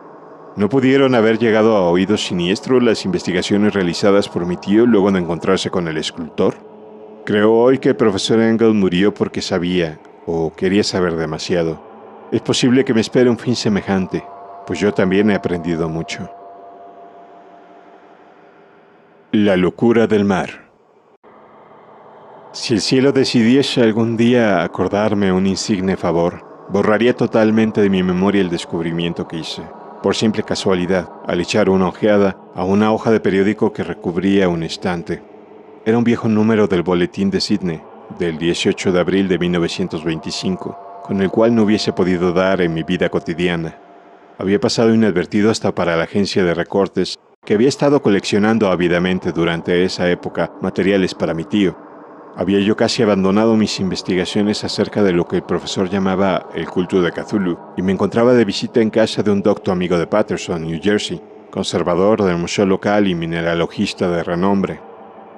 ¿No pudieron haber llegado a oídos siniestros las investigaciones realizadas por mi tío luego de encontrarse con el escultor? Creo hoy que el profesor Engel murió porque sabía, o quería saber demasiado. Es posible que me espere un fin semejante, pues yo también he aprendido mucho. La locura del mar. Si el cielo decidiese algún día acordarme un insigne favor, borraría totalmente de mi memoria el descubrimiento que hice, por simple casualidad, al echar una ojeada a una hoja de periódico que recubría un estante. Era un viejo número del Boletín de Sídney, del 18 de abril de 1925, con el cual no hubiese podido dar en mi vida cotidiana. Había pasado inadvertido hasta para la agencia de recortes, que había estado coleccionando ávidamente durante esa época materiales para mi tío. Había yo casi abandonado mis investigaciones acerca de lo que el profesor llamaba el culto de Cthulhu, y me encontraba de visita en casa de un docto amigo de Paterson, New Jersey, conservador del museo local y mineralogista de renombre.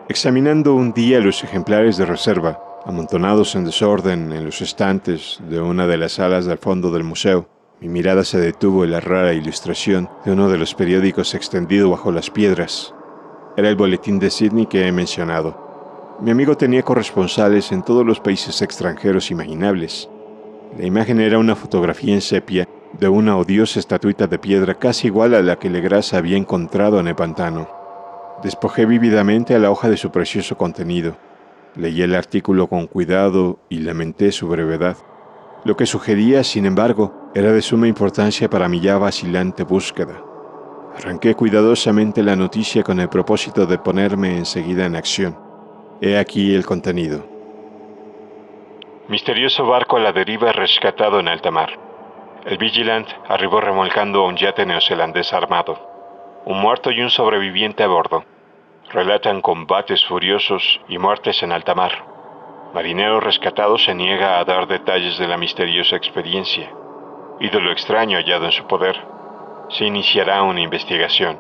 Examinando un día los ejemplares de reserva, Amontonados en desorden en los estantes de una de las salas del fondo del museo, mi mirada se detuvo en la rara ilustración de uno de los periódicos extendido bajo las piedras. Era el boletín de Sydney que he mencionado. Mi amigo tenía corresponsales en todos los países extranjeros imaginables. La imagen era una fotografía en sepia de una odiosa estatuita de piedra casi igual a la que Legras había encontrado en el pantano. Despojé vívidamente a la hoja de su precioso contenido. Leí el artículo con cuidado y lamenté su brevedad. Lo que sugería, sin embargo, era de suma importancia para mi ya vacilante búsqueda. Arranqué cuidadosamente la noticia con el propósito de ponerme enseguida en acción. He aquí el contenido. Misterioso barco a la deriva rescatado en alta mar. El Vigilant arribó remolcando un yate neozelandés armado. Un muerto y un sobreviviente a bordo. Relatan combates furiosos y muertes en alta mar. Marinero rescatado se niega a dar detalles de la misteriosa experiencia. Ídolo extraño hallado en su poder. Se iniciará una investigación.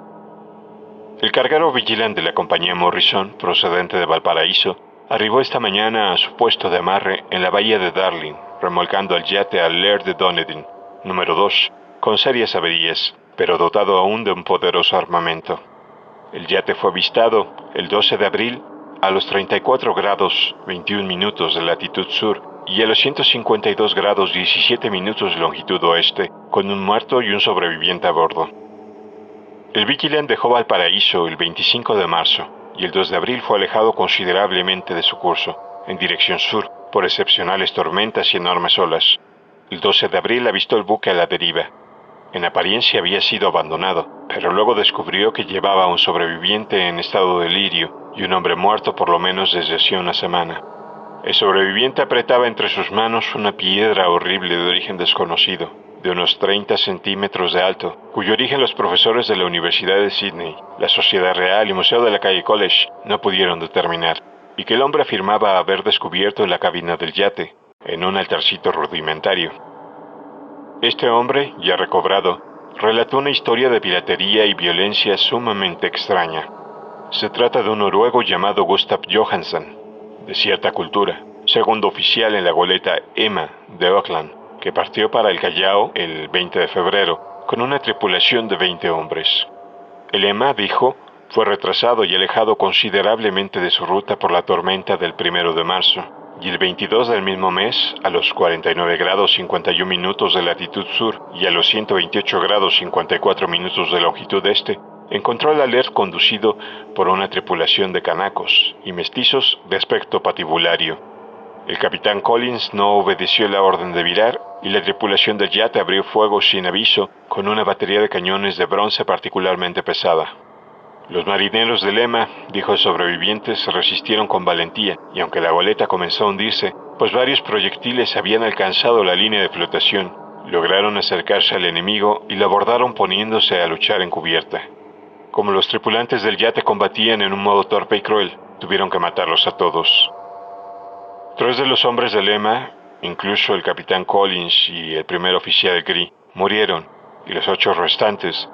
El carguero Vigilant de la compañía Morrison, procedente de Valparaíso, arribó esta mañana a su puesto de amarre en la bahía de Darling, remolcando al yate al Laird de Dunedin, número 2, con serias averías, pero dotado aún de un poderoso armamento. El yate fue avistado el 12 de abril a los 34 grados 21 minutos de latitud sur y a los 152 grados 17 minutos de longitud oeste, con un muerto y un sobreviviente a bordo. El Vigilant dejó Valparaíso el 25 de marzo y el 2 de abril fue alejado considerablemente de su curso, en dirección sur, por excepcionales tormentas y enormes olas. El 12 de abril avistó el buque a la deriva. En apariencia había sido abandonado, pero luego descubrió que llevaba a un sobreviviente en estado de delirio y un hombre muerto por lo menos desde hacía una semana. El sobreviviente apretaba entre sus manos una piedra horrible de origen desconocido, de unos 30 centímetros de alto, cuyo origen los profesores de la Universidad de Sydney, la Sociedad Real y Museo de la Calle College no pudieron determinar, y que el hombre afirmaba haber descubierto en la cabina del yate, en un altarcito rudimentario. Este hombre, ya recobrado, relató una historia de piratería y violencia sumamente extraña. Se trata de un noruego llamado Gustav Johansen, de cierta cultura, segundo oficial en la goleta Emma de Auckland, que partió para el Callao el 20 de febrero con una tripulación de 20 hombres. El Emma, dijo, fue retrasado y alejado considerablemente de su ruta por la tormenta del 1 de marzo, y el 22 del mismo mes, a los 49 grados 51 minutos de latitud sur y a los 128 grados 54 minutos de longitud este, encontró el Alert conducido por una tripulación de canacos y mestizos de aspecto patibulario. El capitán Collins no obedeció la orden de virar y la tripulación del yate abrió fuego sin aviso con una batería de cañones de bronce particularmente pesada. Los marineros del Emma, dijo el sobreviviente, se resistieron con valentía, y aunque la goleta comenzó a hundirse, pues varios proyectiles habían alcanzado la línea de flotación, lograron acercarse al enemigo y lo abordaron poniéndose a luchar en cubierta. Como los tripulantes del yate combatían en un modo torpe y cruel, tuvieron que matarlos a todos. 3 de los hombres del Emma, incluso el capitán Collins y el primer oficial Gree, murieron, y los 8 restantes,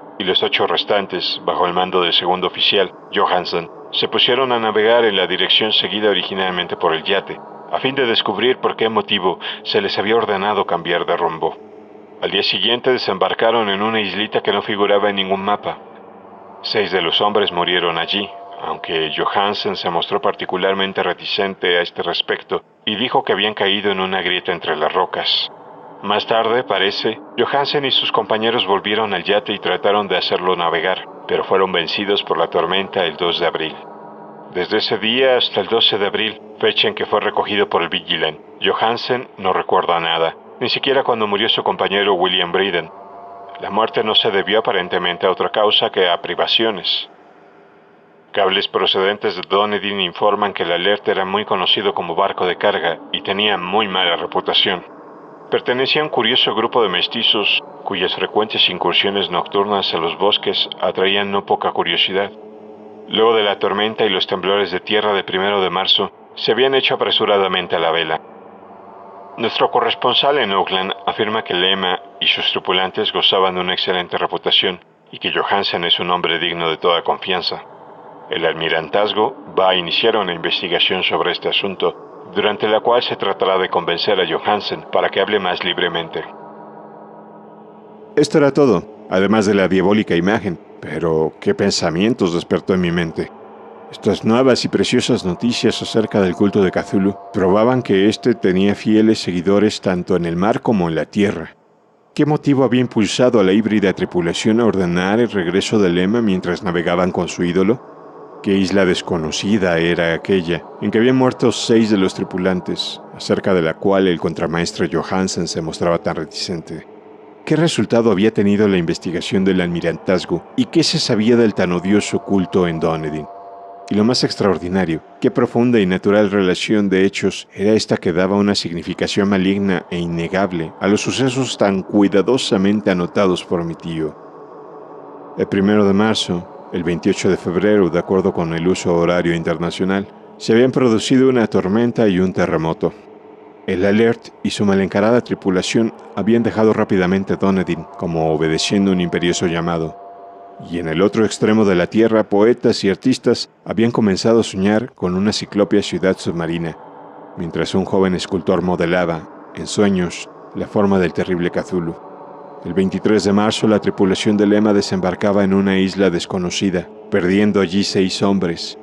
bajo el mando del segundo oficial, Johansen, se pusieron a navegar en la dirección seguida originalmente por el yate, a fin de descubrir por qué motivo se les había ordenado cambiar de rumbo. Al día siguiente desembarcaron en una islita que no figuraba en ningún mapa. 6 de los hombres murieron allí, aunque Johansen se mostró particularmente reticente a este respecto y dijo que habían caído en una grieta entre las rocas. Más tarde, parece, Johansen y sus compañeros volvieron al yate y trataron de hacerlo navegar, pero fueron vencidos por la tormenta el 2 de abril. Desde ese día hasta el 12 de abril, fecha en que fue recogido por el Vigilant, Johansen no recuerda nada, ni siquiera cuando murió su compañero William Breeden. La muerte no se debió aparentemente a otra causa que a privaciones. Cables procedentes de Dunedin informan que el Alert era muy conocido como barco de carga y tenía muy mala reputación. Pertenecía a un curioso grupo de mestizos cuyas frecuentes incursiones nocturnas a los bosques atraían no poca curiosidad. Luego de la tormenta y los temblores de tierra del 1 de marzo, se habían hecho apresuradamente a la vela. Nuestro corresponsal en Auckland afirma que el Emma y sus tripulantes gozaban de una excelente reputación y que Johansen es un hombre digno de toda confianza. El almirantazgo va a iniciar una investigación sobre este asunto, durante la cual se tratará de convencer a Johansen para que hable más libremente. Esto era todo, además de la diabólica imagen, pero ¿qué pensamientos despertó en mi mente? Estas nuevas y preciosas noticias acerca del culto de Cthulhu probaban que éste tenía fieles seguidores tanto en el mar como en la tierra. ¿Qué motivo había impulsado a la híbrida tripulación a ordenar el regreso de Lema mientras navegaban con su ídolo? ¿Qué isla desconocida era aquella en que habían muerto 6 de los tripulantes, acerca de la cual el contramaestre Johansen se mostraba tan reticente? ¿Qué resultado había tenido la investigación del almirantazgo y qué se sabía del tan odioso culto en Dunedin? Y lo más extraordinario, qué profunda y natural relación de hechos era esta que daba una significación maligna e innegable a los sucesos tan cuidadosamente anotados por mi tío. El 1 de marzo, el 28 de febrero, de acuerdo con el uso horario internacional, se habían producido una tormenta y un terremoto. El Alert y su mal encarada tripulación habían dejado rápidamente Dunedin, como obedeciendo un imperioso llamado. Y en el otro extremo de la Tierra, poetas y artistas habían comenzado a soñar con una ciclópea ciudad submarina, mientras un joven escultor modelaba, en sueños, la forma del terrible Cthulhu. El 23 de marzo, la tripulación de Lema desembarcaba en una isla desconocida, perdiendo allí 6 hombres.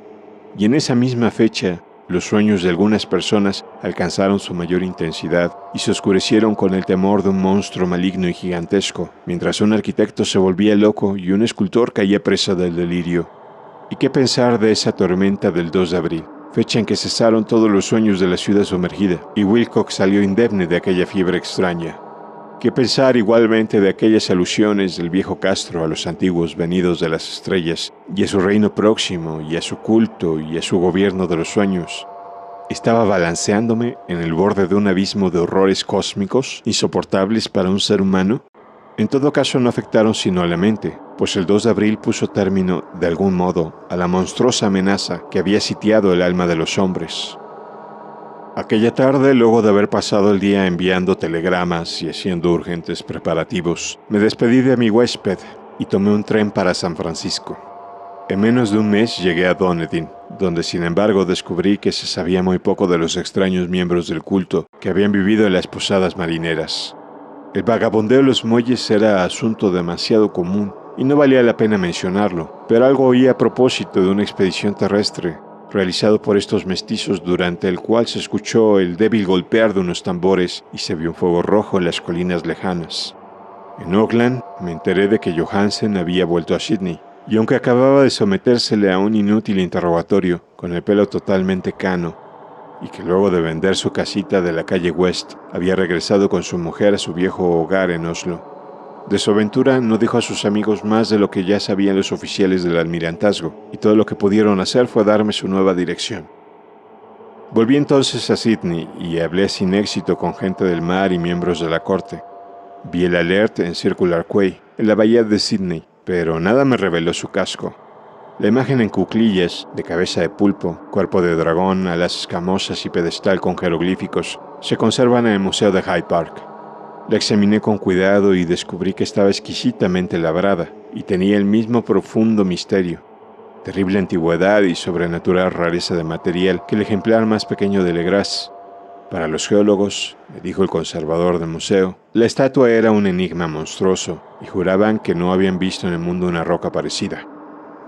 Y en esa misma fecha, los sueños de algunas personas alcanzaron su mayor intensidad y se oscurecieron con el temor de un monstruo maligno y gigantesco, mientras un arquitecto se volvía loco y un escultor caía presa del delirio. ¿Y qué pensar de esa tormenta del 2 de abril, fecha en que cesaron todos los sueños de la ciudad sumergida y Wilcox salió indemne de aquella fiebre extraña? ¿Qué pensar igualmente de aquellas alusiones del viejo Castro a los antiguos venidos de las estrellas, y a su reino próximo, y a su culto, y a su gobierno de los sueños? Estaba balanceándome en el borde de un abismo de horrores cósmicos insoportables para un ser humano. En todo caso no afectaron sino a la mente, pues el 2 de abril puso término, de algún modo, a la monstruosa amenaza que había sitiado el alma de los hombres. Aquella tarde, luego de haber pasado el día enviando telegramas y haciendo urgentes preparativos, me despedí de mi huésped y tomé un tren para San Francisco. En menos de un mes llegué a Dunedin, donde sin embargo descubrí que se sabía muy poco de los extraños miembros del culto que habían vivido en las posadas marineras. El vagabondeo en los muelles era asunto demasiado común y no valía la pena mencionarlo, pero algo oí a propósito de una expedición terrestre realizado por estos mestizos, durante el cual se escuchó el débil golpear de unos tambores y se vio un fuego rojo en las colinas lejanas. En Auckland me enteré de que Johansen había vuelto a Sydney, y aunque acababa de sometérsele a un inútil interrogatorio con el pelo totalmente cano, y que luego de vender su casita de la calle West había regresado con su mujer a su viejo hogar en Oslo, de su aventura no dijo a sus amigos más de lo que ya sabían los oficiales del almirantazgo, y todo lo que pudieron hacer fue darme su nueva dirección. Volví entonces a Sydney y hablé sin éxito con gente del mar y miembros de la corte. Vi el Alert en Circular Quay, en la bahía de Sydney, pero nada me reveló su casco. La imagen en cuclillas, de cabeza de pulpo, cuerpo de dragón, alas escamosas y pedestal con jeroglíficos, se conservan en el Museo de Hyde Park. La examiné con cuidado y descubrí que estaba exquisitamente labrada y tenía el mismo profundo misterio, terrible antigüedad y sobrenatural rareza de material que el ejemplar más pequeño de Legras. Para los geólogos, me dijo el conservador del museo, la estatua era un enigma monstruoso y juraban que no habían visto en el mundo una roca parecida.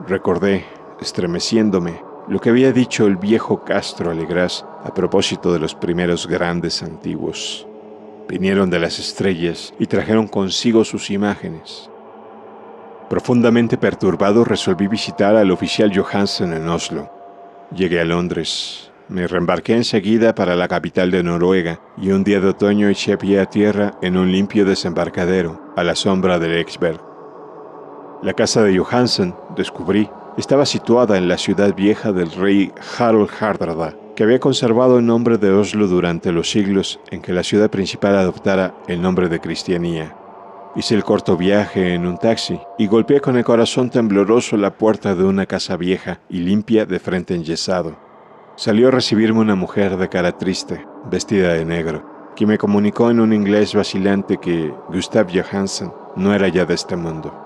Recordé, estremeciéndome, lo que había dicho el viejo Castro a Legras a propósito de los primeros grandes antiguos. Vinieron de las estrellas y trajeron consigo sus imágenes. Profundamente perturbado, resolví visitar al oficial Johansen en Oslo. Llegué a Londres. Me reembarqué enseguida para la capital de Noruega y un día de otoño eché pie a tierra en un limpio desembarcadero a la sombra del Eksberg. La casa de Johansen, descubrí, estaba situada en la ciudad vieja del rey Harald Hardrada, que había conservado el nombre de Oslo durante los siglos en que la ciudad principal adoptara el nombre de Cristianía. Hice el corto viaje en un taxi y golpeé con el corazón tembloroso la puerta de una casa vieja y limpia de frente enyesado. Salió a recibirme una mujer de cara triste, vestida de negro, que me comunicó en un inglés vacilante que Gustav Johansen no era ya de este mundo.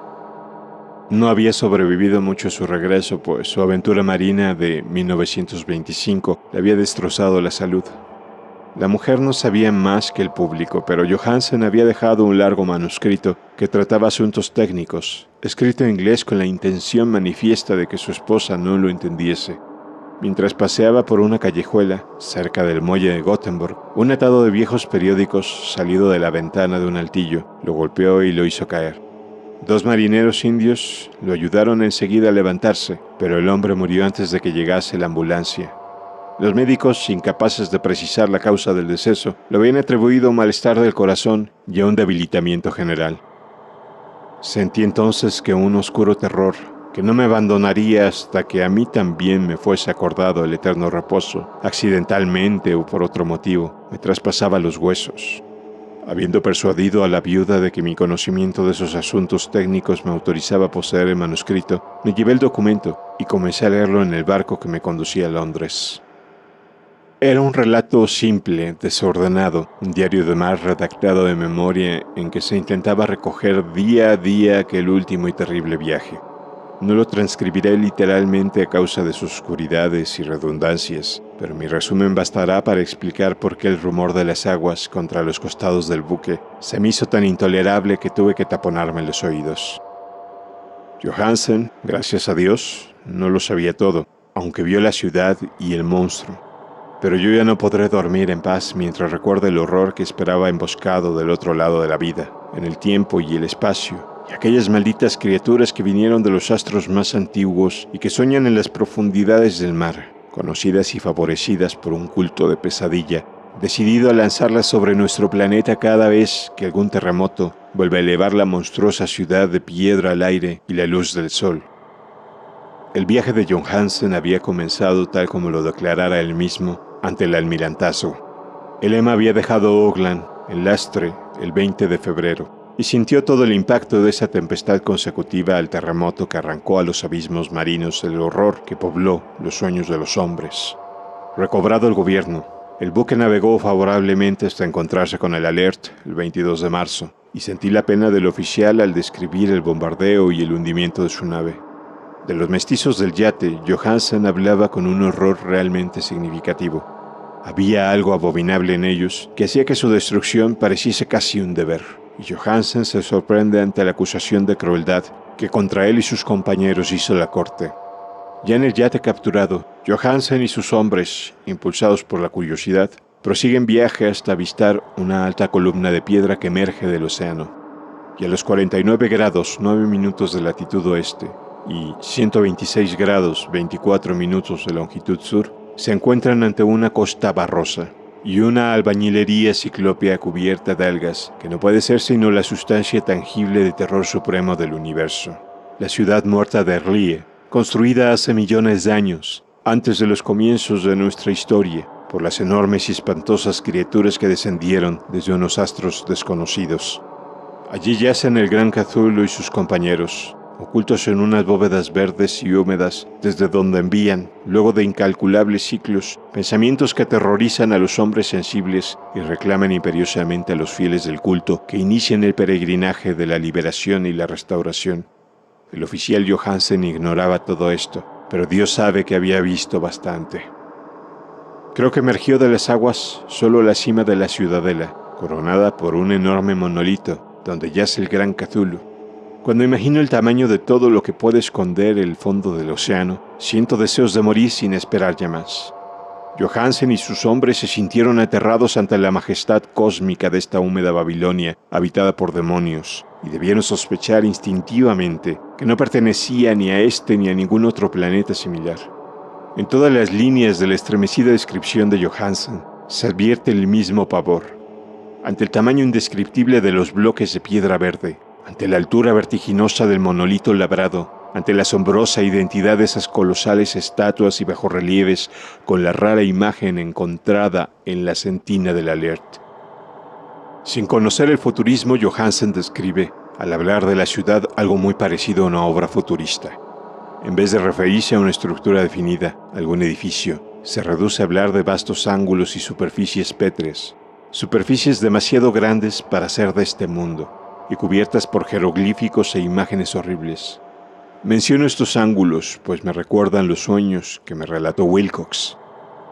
No había sobrevivido mucho a su regreso, pues su aventura marina de 1925 le había destrozado la salud. La mujer no sabía más que el público, pero Johansen había dejado un largo manuscrito que trataba asuntos técnicos, escrito en inglés con la intención manifiesta de que su esposa no lo entendiese. Mientras paseaba por una callejuela, cerca del muelle de Gothenburg, un atado de viejos periódicos salido de la ventana de un altillo lo golpeó y lo hizo caer. 2 marineros indios lo ayudaron enseguida a levantarse, pero el hombre murió antes de que llegase la ambulancia. Los médicos, incapaces de precisar la causa del deceso, lo habían atribuido a un malestar del corazón y a un debilitamiento general. Sentí entonces que un oscuro terror, que no me abandonaría hasta que a mí también me fuese acordado el eterno reposo, accidentalmente o por otro motivo, me traspasaba los huesos. Habiendo persuadido a la viuda de que mi conocimiento de esos asuntos técnicos me autorizaba a poseer el manuscrito, me llevé el documento y comencé a leerlo en el barco que me conducía a Londres. Era un relato simple, desordenado, un diario de mar redactado de memoria en que se intentaba recoger día a día aquel último y terrible viaje. No lo transcribiré literalmente a causa de sus oscuridades y redundancias, pero mi resumen bastará para explicar por qué el rumor de las aguas contra los costados del buque se me hizo tan intolerable que tuve que taponarme los oídos. Johansen, gracias a Dios, no lo sabía todo, aunque vio la ciudad y el monstruo. Pero yo ya no podré dormir en paz mientras recuerde el horror que esperaba emboscado del otro lado de la vida, en el tiempo y el espacio, y aquellas malditas criaturas que vinieron de los astros más antiguos y que sueñan en las profundidades del mar, conocidas y favorecidas por un culto de pesadilla, decidido a lanzarlas sobre nuestro planeta cada vez que algún terremoto vuelve a elevar la monstruosa ciudad de piedra al aire y la luz del sol. El viaje de Johansen había comenzado tal como lo declarara él mismo ante el almirantazo. El Emma había dejado Auckland, el lastre, el 20 de febrero, y sintió todo el impacto de esa tempestad consecutiva al terremoto que arrancó a los abismos marinos el horror que pobló los sueños de los hombres. Recobrado el gobierno, el buque navegó favorablemente hasta encontrarse con el Alert el 22 de marzo, y sentí la pena del oficial al describir el bombardeo y el hundimiento de su nave. De los mestizos del yate, Johansen hablaba con un horror realmente significativo. Había algo abominable en ellos que hacía que su destrucción pareciese casi un deber, y Johansen se sorprende ante la acusación de crueldad que contra él y sus compañeros hizo la corte. Ya en el yate capturado, Johansen y sus hombres, impulsados por la curiosidad, prosiguen viaje hasta avistar una alta columna de piedra que emerge del océano. Y a los 49 grados 9 minutos de latitud oeste, y 126 grados 24 minutos de longitud sur, se encuentran ante una costa barrosa y una albañilería ciclópea cubierta de algas que no puede ser sino la sustancia tangible de terror supremo del universo. La ciudad muerta de Erlie, construida hace millones de años, antes de los comienzos de nuestra historia, por las enormes y espantosas criaturas que descendieron desde unos astros desconocidos. Allí yacen el gran Cthulhu y sus compañeros, ocultos en unas bóvedas verdes y húmedas, desde donde envían, luego de incalculables ciclos, pensamientos que aterrorizan a los hombres sensibles y reclaman imperiosamente a los fieles del culto que inician el peregrinaje de la liberación y la restauración. El oficial Johansen ignoraba todo esto, pero Dios sabe que había visto bastante. Creo que emergió de las aguas solo la cima de la ciudadela, coronada por un enorme monolito, donde yace el gran Cthulhu. Cuando imagino el tamaño de todo lo que puede esconder el fondo del océano, siento deseos de morir sin esperar ya más. Johansen y sus hombres se sintieron aterrados ante la majestad cósmica de esta húmeda Babilonia, habitada por demonios, y debieron sospechar instintivamente que no pertenecía ni a este ni a ningún otro planeta similar. En todas las líneas de la estremecida descripción de Johansen se advierte el mismo pavor. Ante el tamaño indescriptible de los bloques de piedra verde, ante la altura vertiginosa del monolito labrado, ante la asombrosa identidad de esas colosales estatuas y bajorrelieves con la rara imagen encontrada en la sentina del Alert. Sin conocer el futurismo, Johansen describe, al hablar de la ciudad, algo muy parecido a una obra futurista. En vez de referirse a una estructura definida, algún edificio, se reduce a hablar de vastos ángulos y superficies pétreas, superficies demasiado grandes para ser de este mundo, y cubiertas por jeroglíficos e imágenes horribles. Menciono estos ángulos, pues me recuerdan los sueños que me relató Wilcox.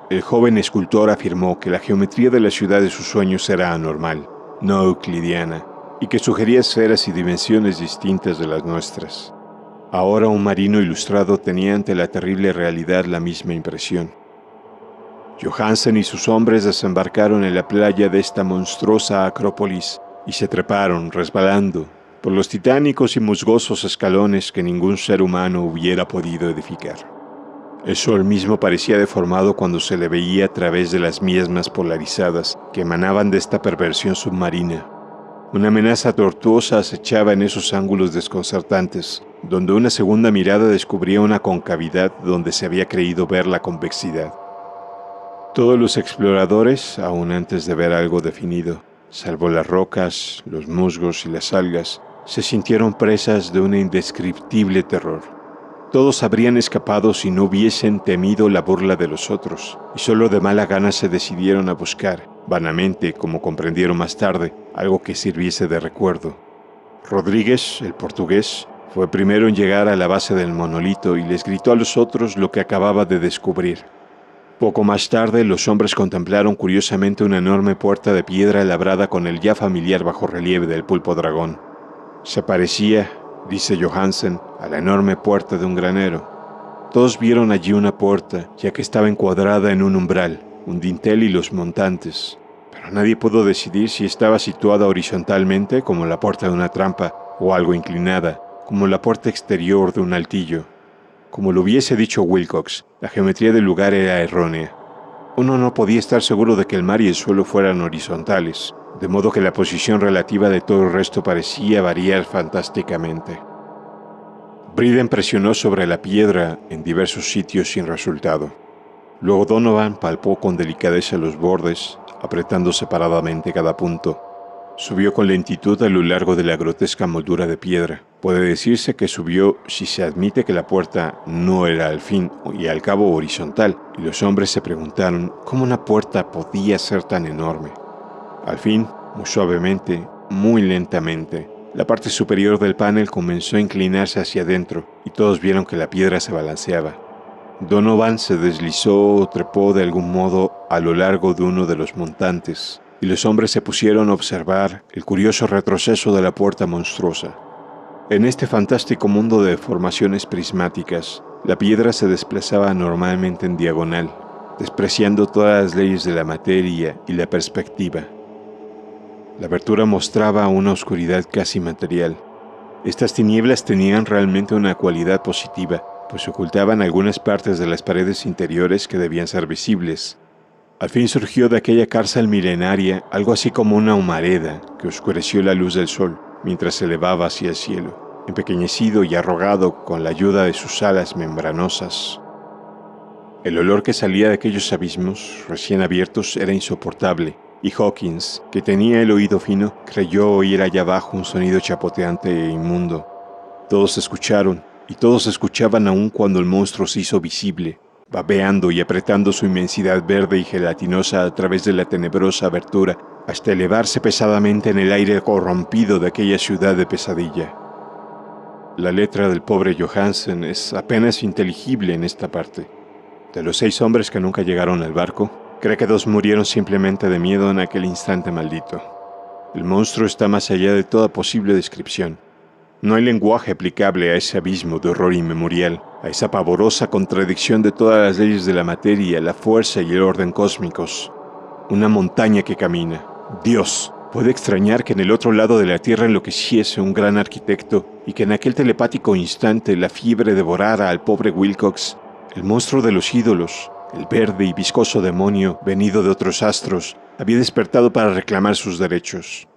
El joven escultor afirmó que la geometría de la ciudad de sus sueños era anormal, no euclidiana, y que sugería esferas y dimensiones distintas de las nuestras. Ahora un marino ilustrado tenía ante la terrible realidad la misma impresión. Johansen y sus hombres desembarcaron en la playa de esta monstruosa acrópolis y se treparon, resbalando, por los titánicos y musgosos escalones que ningún ser humano hubiera podido edificar. El sol mismo parecía deformado cuando se le veía a través de las miasmas polarizadas que emanaban de esta perversión submarina. Una amenaza tortuosa acechaba en esos ángulos desconcertantes, donde una segunda mirada descubría una concavidad donde se había creído ver la convexidad. Todos los exploradores, aún antes de ver algo definido, salvo las rocas, los musgos y las algas, se sintieron presas de un indescriptible terror. Todos habrían escapado si no hubiesen temido la burla de los otros, y solo de mala gana se decidieron a buscar, vanamente, como comprendieron más tarde, algo que sirviese de recuerdo. Rodríguez, el portugués, fue primero en llegar a la base del monolito y les gritó a los otros lo que acababa de descubrir. Poco más tarde, los hombres contemplaron curiosamente una enorme puerta de piedra labrada con el ya familiar bajorrelieve del pulpo dragón. Se parecía, dice Johansen, a la enorme puerta de un granero. Todos vieron allí una puerta, ya que estaba encuadrada en un umbral, un dintel y los montantes, pero nadie pudo decidir si estaba situada horizontalmente, como la puerta de una trampa, o algo inclinada, como la puerta exterior de un altillo. Como lo hubiese dicho Wilcox, la geometría del lugar era errónea. Uno no podía estar seguro de que el mar y el suelo fueran horizontales, de modo que la posición relativa de todo el resto parecía variar fantásticamente. Briden presionó sobre la piedra en diversos sitios sin resultado. Luego Donovan palpó con delicadeza los bordes, apretando separadamente cada punto. Subió con lentitud a lo largo de la grotesca moldura de piedra. Puede decirse que subió si se admite que la puerta no era al fin y al cabo horizontal, y los hombres se preguntaron cómo una puerta podía ser tan enorme. Al fin, muy suavemente, muy lentamente, la parte superior del panel comenzó a inclinarse hacia adentro y todos vieron que la piedra se balanceaba. Donovan se deslizó o trepó de algún modo a lo largo de uno de los montantes y los hombres se pusieron a observar el curioso retroceso de la puerta monstruosa. En este fantástico mundo de deformaciones prismáticas, la piedra se desplazaba normalmente en diagonal, despreciando todas las leyes de la materia y la perspectiva. La abertura mostraba una oscuridad casi material. Estas tinieblas tenían realmente una cualidad positiva, pues ocultaban algunas partes de las paredes interiores que debían ser visibles. Al fin surgió de aquella cárcel milenaria algo así como una humareda que oscureció la luz del sol mientras se elevaba hacia el cielo, empequeñecido y arrogado con la ayuda de sus alas membranosas. El olor que salía de aquellos abismos recién abiertos era insoportable, y Hawkins, que tenía el oído fino, creyó oír allá abajo un sonido chapoteante e inmundo. Todos escucharon, y todos escuchaban aún cuando el monstruo se hizo visible, babeando y apretando su inmensidad verde y gelatinosa a través de la tenebrosa abertura, hasta elevarse pesadamente en el aire corrompido de aquella ciudad de pesadilla. La letra del pobre Johansen es apenas inteligible en esta parte. De los 6 hombres que nunca llegaron al barco, cree que 2 murieron simplemente de miedo en aquel instante maldito. El monstruo está más allá de toda posible descripción. No hay lenguaje aplicable a ese abismo de horror inmemorial, a esa pavorosa contradicción de todas las leyes de la materia, la fuerza y el orden cósmicos. Una montaña que camina. Dios, puede extrañar que en el otro lado de la tierra enloqueciese un gran arquitecto y que en aquel telepático instante la fiebre devorara al pobre Wilcox. El monstruo de los ídolos, el verde y viscoso demonio venido de otros astros, había despertado para reclamar sus derechos.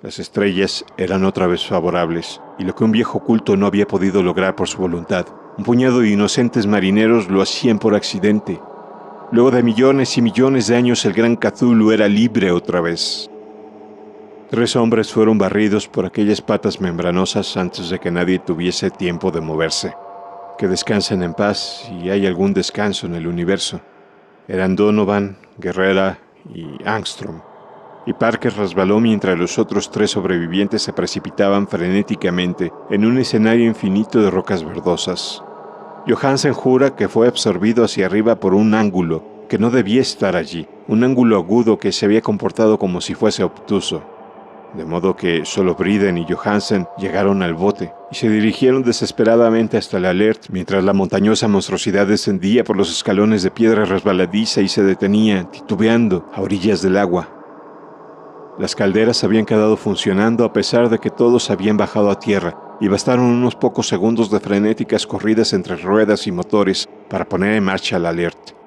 Las estrellas eran otra vez favorables, y lo que un viejo culto no había podido lograr por su voluntad, un puñado de inocentes marineros lo hacían por accidente. Luego de millones y millones de años el gran Cthulhu era libre otra vez. 3 hombres fueron barridos por aquellas patas membranosas antes de que nadie tuviese tiempo de moverse. Que descansen en paz y hay algún descanso en el universo. Eran Donovan, Guerrera y Angstrom. Y Parker resbaló mientras los otros 3 sobrevivientes se precipitaban frenéticamente en un escenario infinito de rocas verdosas. Johansen jura que fue absorbido hacia arriba por un ángulo, que no debía estar allí, un ángulo agudo que se había comportado como si fuese obtuso. De modo que solo Briden y Johansen llegaron al bote y se dirigieron desesperadamente hasta el Alert mientras la montañosa monstruosidad descendía por los escalones de piedra resbaladiza y se detenía, titubeando, a orillas del agua. Las calderas habían quedado funcionando a pesar de que todos habían bajado a tierra y bastaron unos pocos segundos de frenéticas corridas entre ruedas y motores para poner en marcha el Alert.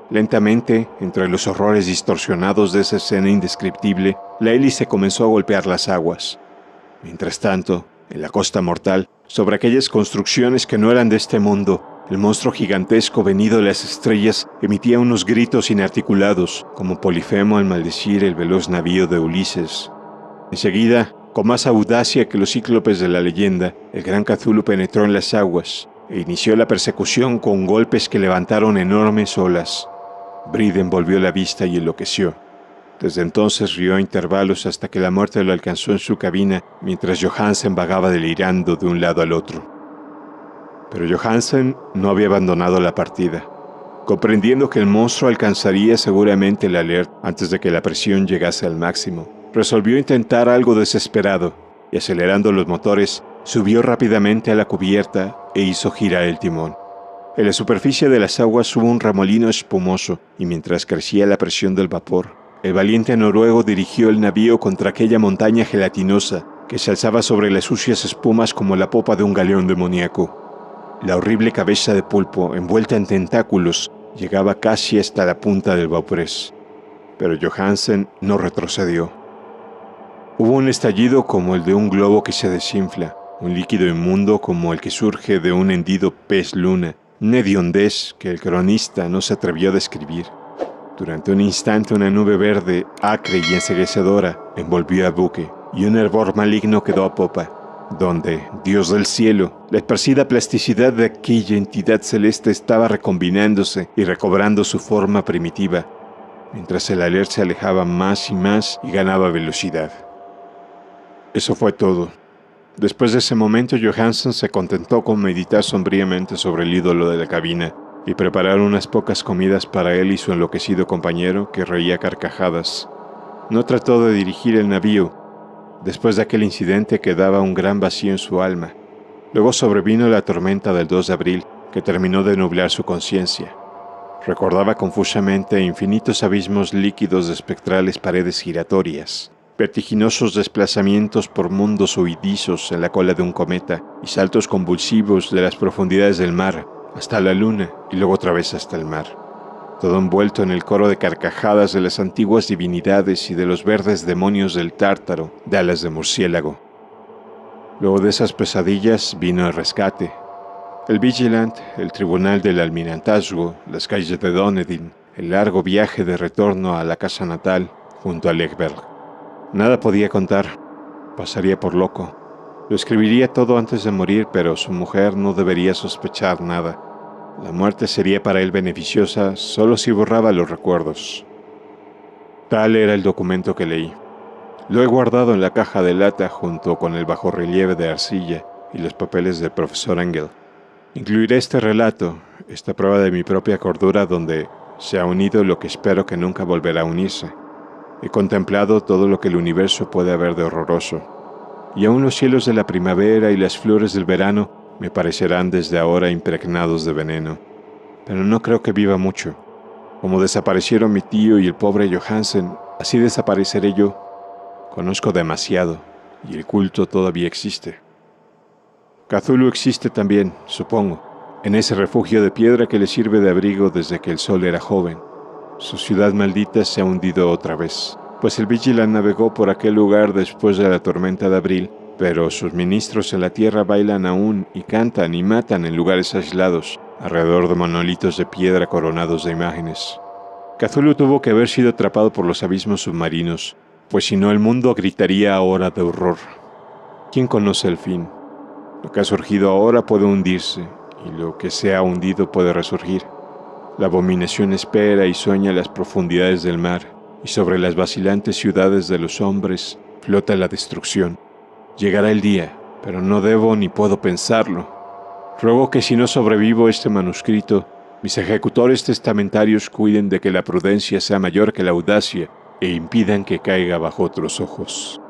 Lentamente, entre los horrores distorsionados de esa escena indescriptible, la hélice comenzó a golpear las aguas. Mientras tanto, en la costa mortal, sobre aquellas construcciones que no eran de este mundo, el monstruo gigantesco venido de las estrellas emitía unos gritos inarticulados, como Polifemo al maldecir el veloz navío de Ulises. Enseguida, con más audacia que los cíclopes de la leyenda, el gran Cthulhu penetró en las aguas e inició la persecución con golpes que levantaron enormes olas. Briden volvió la vista y enloqueció. Desde entonces rió a intervalos hasta que la muerte lo alcanzó en su cabina mientras Johansen vagaba delirando de un lado al otro. Pero Johansen no había abandonado la partida. Comprendiendo que el monstruo alcanzaría seguramente el Alert antes de que la presión llegase al máximo, resolvió intentar algo desesperado y acelerando los motores, subió rápidamente a la cubierta e hizo girar el timón. En la superficie de las aguas hubo un remolino espumoso y mientras crecía la presión del vapor, el valiente noruego dirigió el navío contra aquella montaña gelatinosa que se alzaba sobre las sucias espumas como la popa de un galeón demoníaco. La horrible cabeza de pulpo, envuelta en tentáculos, llegaba casi hasta la punta del bauprés. Pero Johansen no retrocedió. Hubo un estallido como el de un globo que se desinfla, un líquido inmundo como el que surge de un hendido pez luna, una hediondez que el cronista no se atrevió a describir. Durante un instante una nube verde, acre y enceguecedora, envolvió al buque, y un hervor maligno quedó a popa, donde, Dios del cielo, la esparcida plasticidad de aquella entidad celeste estaba recombinándose y recobrando su forma primitiva, mientras el Alert se alejaba más y más y ganaba velocidad. Eso fue todo. Después de ese momento, Johansen se contentó con meditar sombríamente sobre el ídolo de la cabina y preparar unas pocas comidas para él y su enloquecido compañero que reía carcajadas. No trató de dirigir el navío. Después de aquel incidente quedaba un gran vacío en su alma. Luego sobrevino la tormenta del 2 de abril que terminó de nublar su conciencia. Recordaba confusamente infinitos abismos líquidos de espectrales paredes giratorias, vertiginosos desplazamientos por mundos huidizos en la cola de un cometa y saltos convulsivos de las profundidades del mar hasta la luna y luego otra vez hasta el mar. Todo envuelto en el coro de carcajadas de las antiguas divinidades y de los verdes demonios del Tártaro de alas de murciélago. Luego de esas pesadillas vino el rescate. El Vigilant, el tribunal del almirantazgo, las calles de Dunedin, el largo viaje de retorno a la casa natal junto a Legberg. Nada podía contar, pasaría por loco. Lo escribiría todo antes de morir, pero su mujer no debería sospechar nada. La muerte sería para él beneficiosa solo si borraba los recuerdos. Tal era el documento que leí. Lo he guardado en la caja de lata junto con el bajorrelieve de arcilla y los papeles del profesor Engel. Incluiré este relato, esta prueba de mi propia cordura donde se ha unido lo que espero que nunca volverá a unirse. He contemplado todo lo que el universo puede haber de horroroso, y aún los cielos de la primavera y las flores del verano me parecerán desde ahora impregnados de veneno. Pero no creo que viva mucho. Como desaparecieron mi tío y el pobre Johansen, así desapareceré yo. Conozco demasiado, y el culto todavía existe. Cthulhu existe también, supongo, en ese refugio de piedra que le sirve de abrigo desde que el sol era joven. Su ciudad maldita se ha hundido otra vez, pues el Vigilant navegó por aquel lugar después de la tormenta de abril, pero sus ministros en la tierra bailan aún y cantan y matan en lugares aislados, alrededor de monolitos de piedra coronados de imágenes. Cthulhu tuvo que haber sido atrapado por los abismos submarinos, pues si no el mundo gritaría ahora de horror. ¿Quién conoce el fin? Lo que ha surgido ahora puede hundirse, y lo que se ha hundido puede resurgir. La abominación espera y sueña las profundidades del mar, y sobre las vacilantes ciudades de los hombres flota la destrucción. Llegará el día, pero no debo ni puedo pensarlo. Ruego que si no sobrevivo este manuscrito, Mis ejecutores testamentarios cuiden de que la prudencia sea mayor que la audacia e impidan que caiga bajo otros ojos.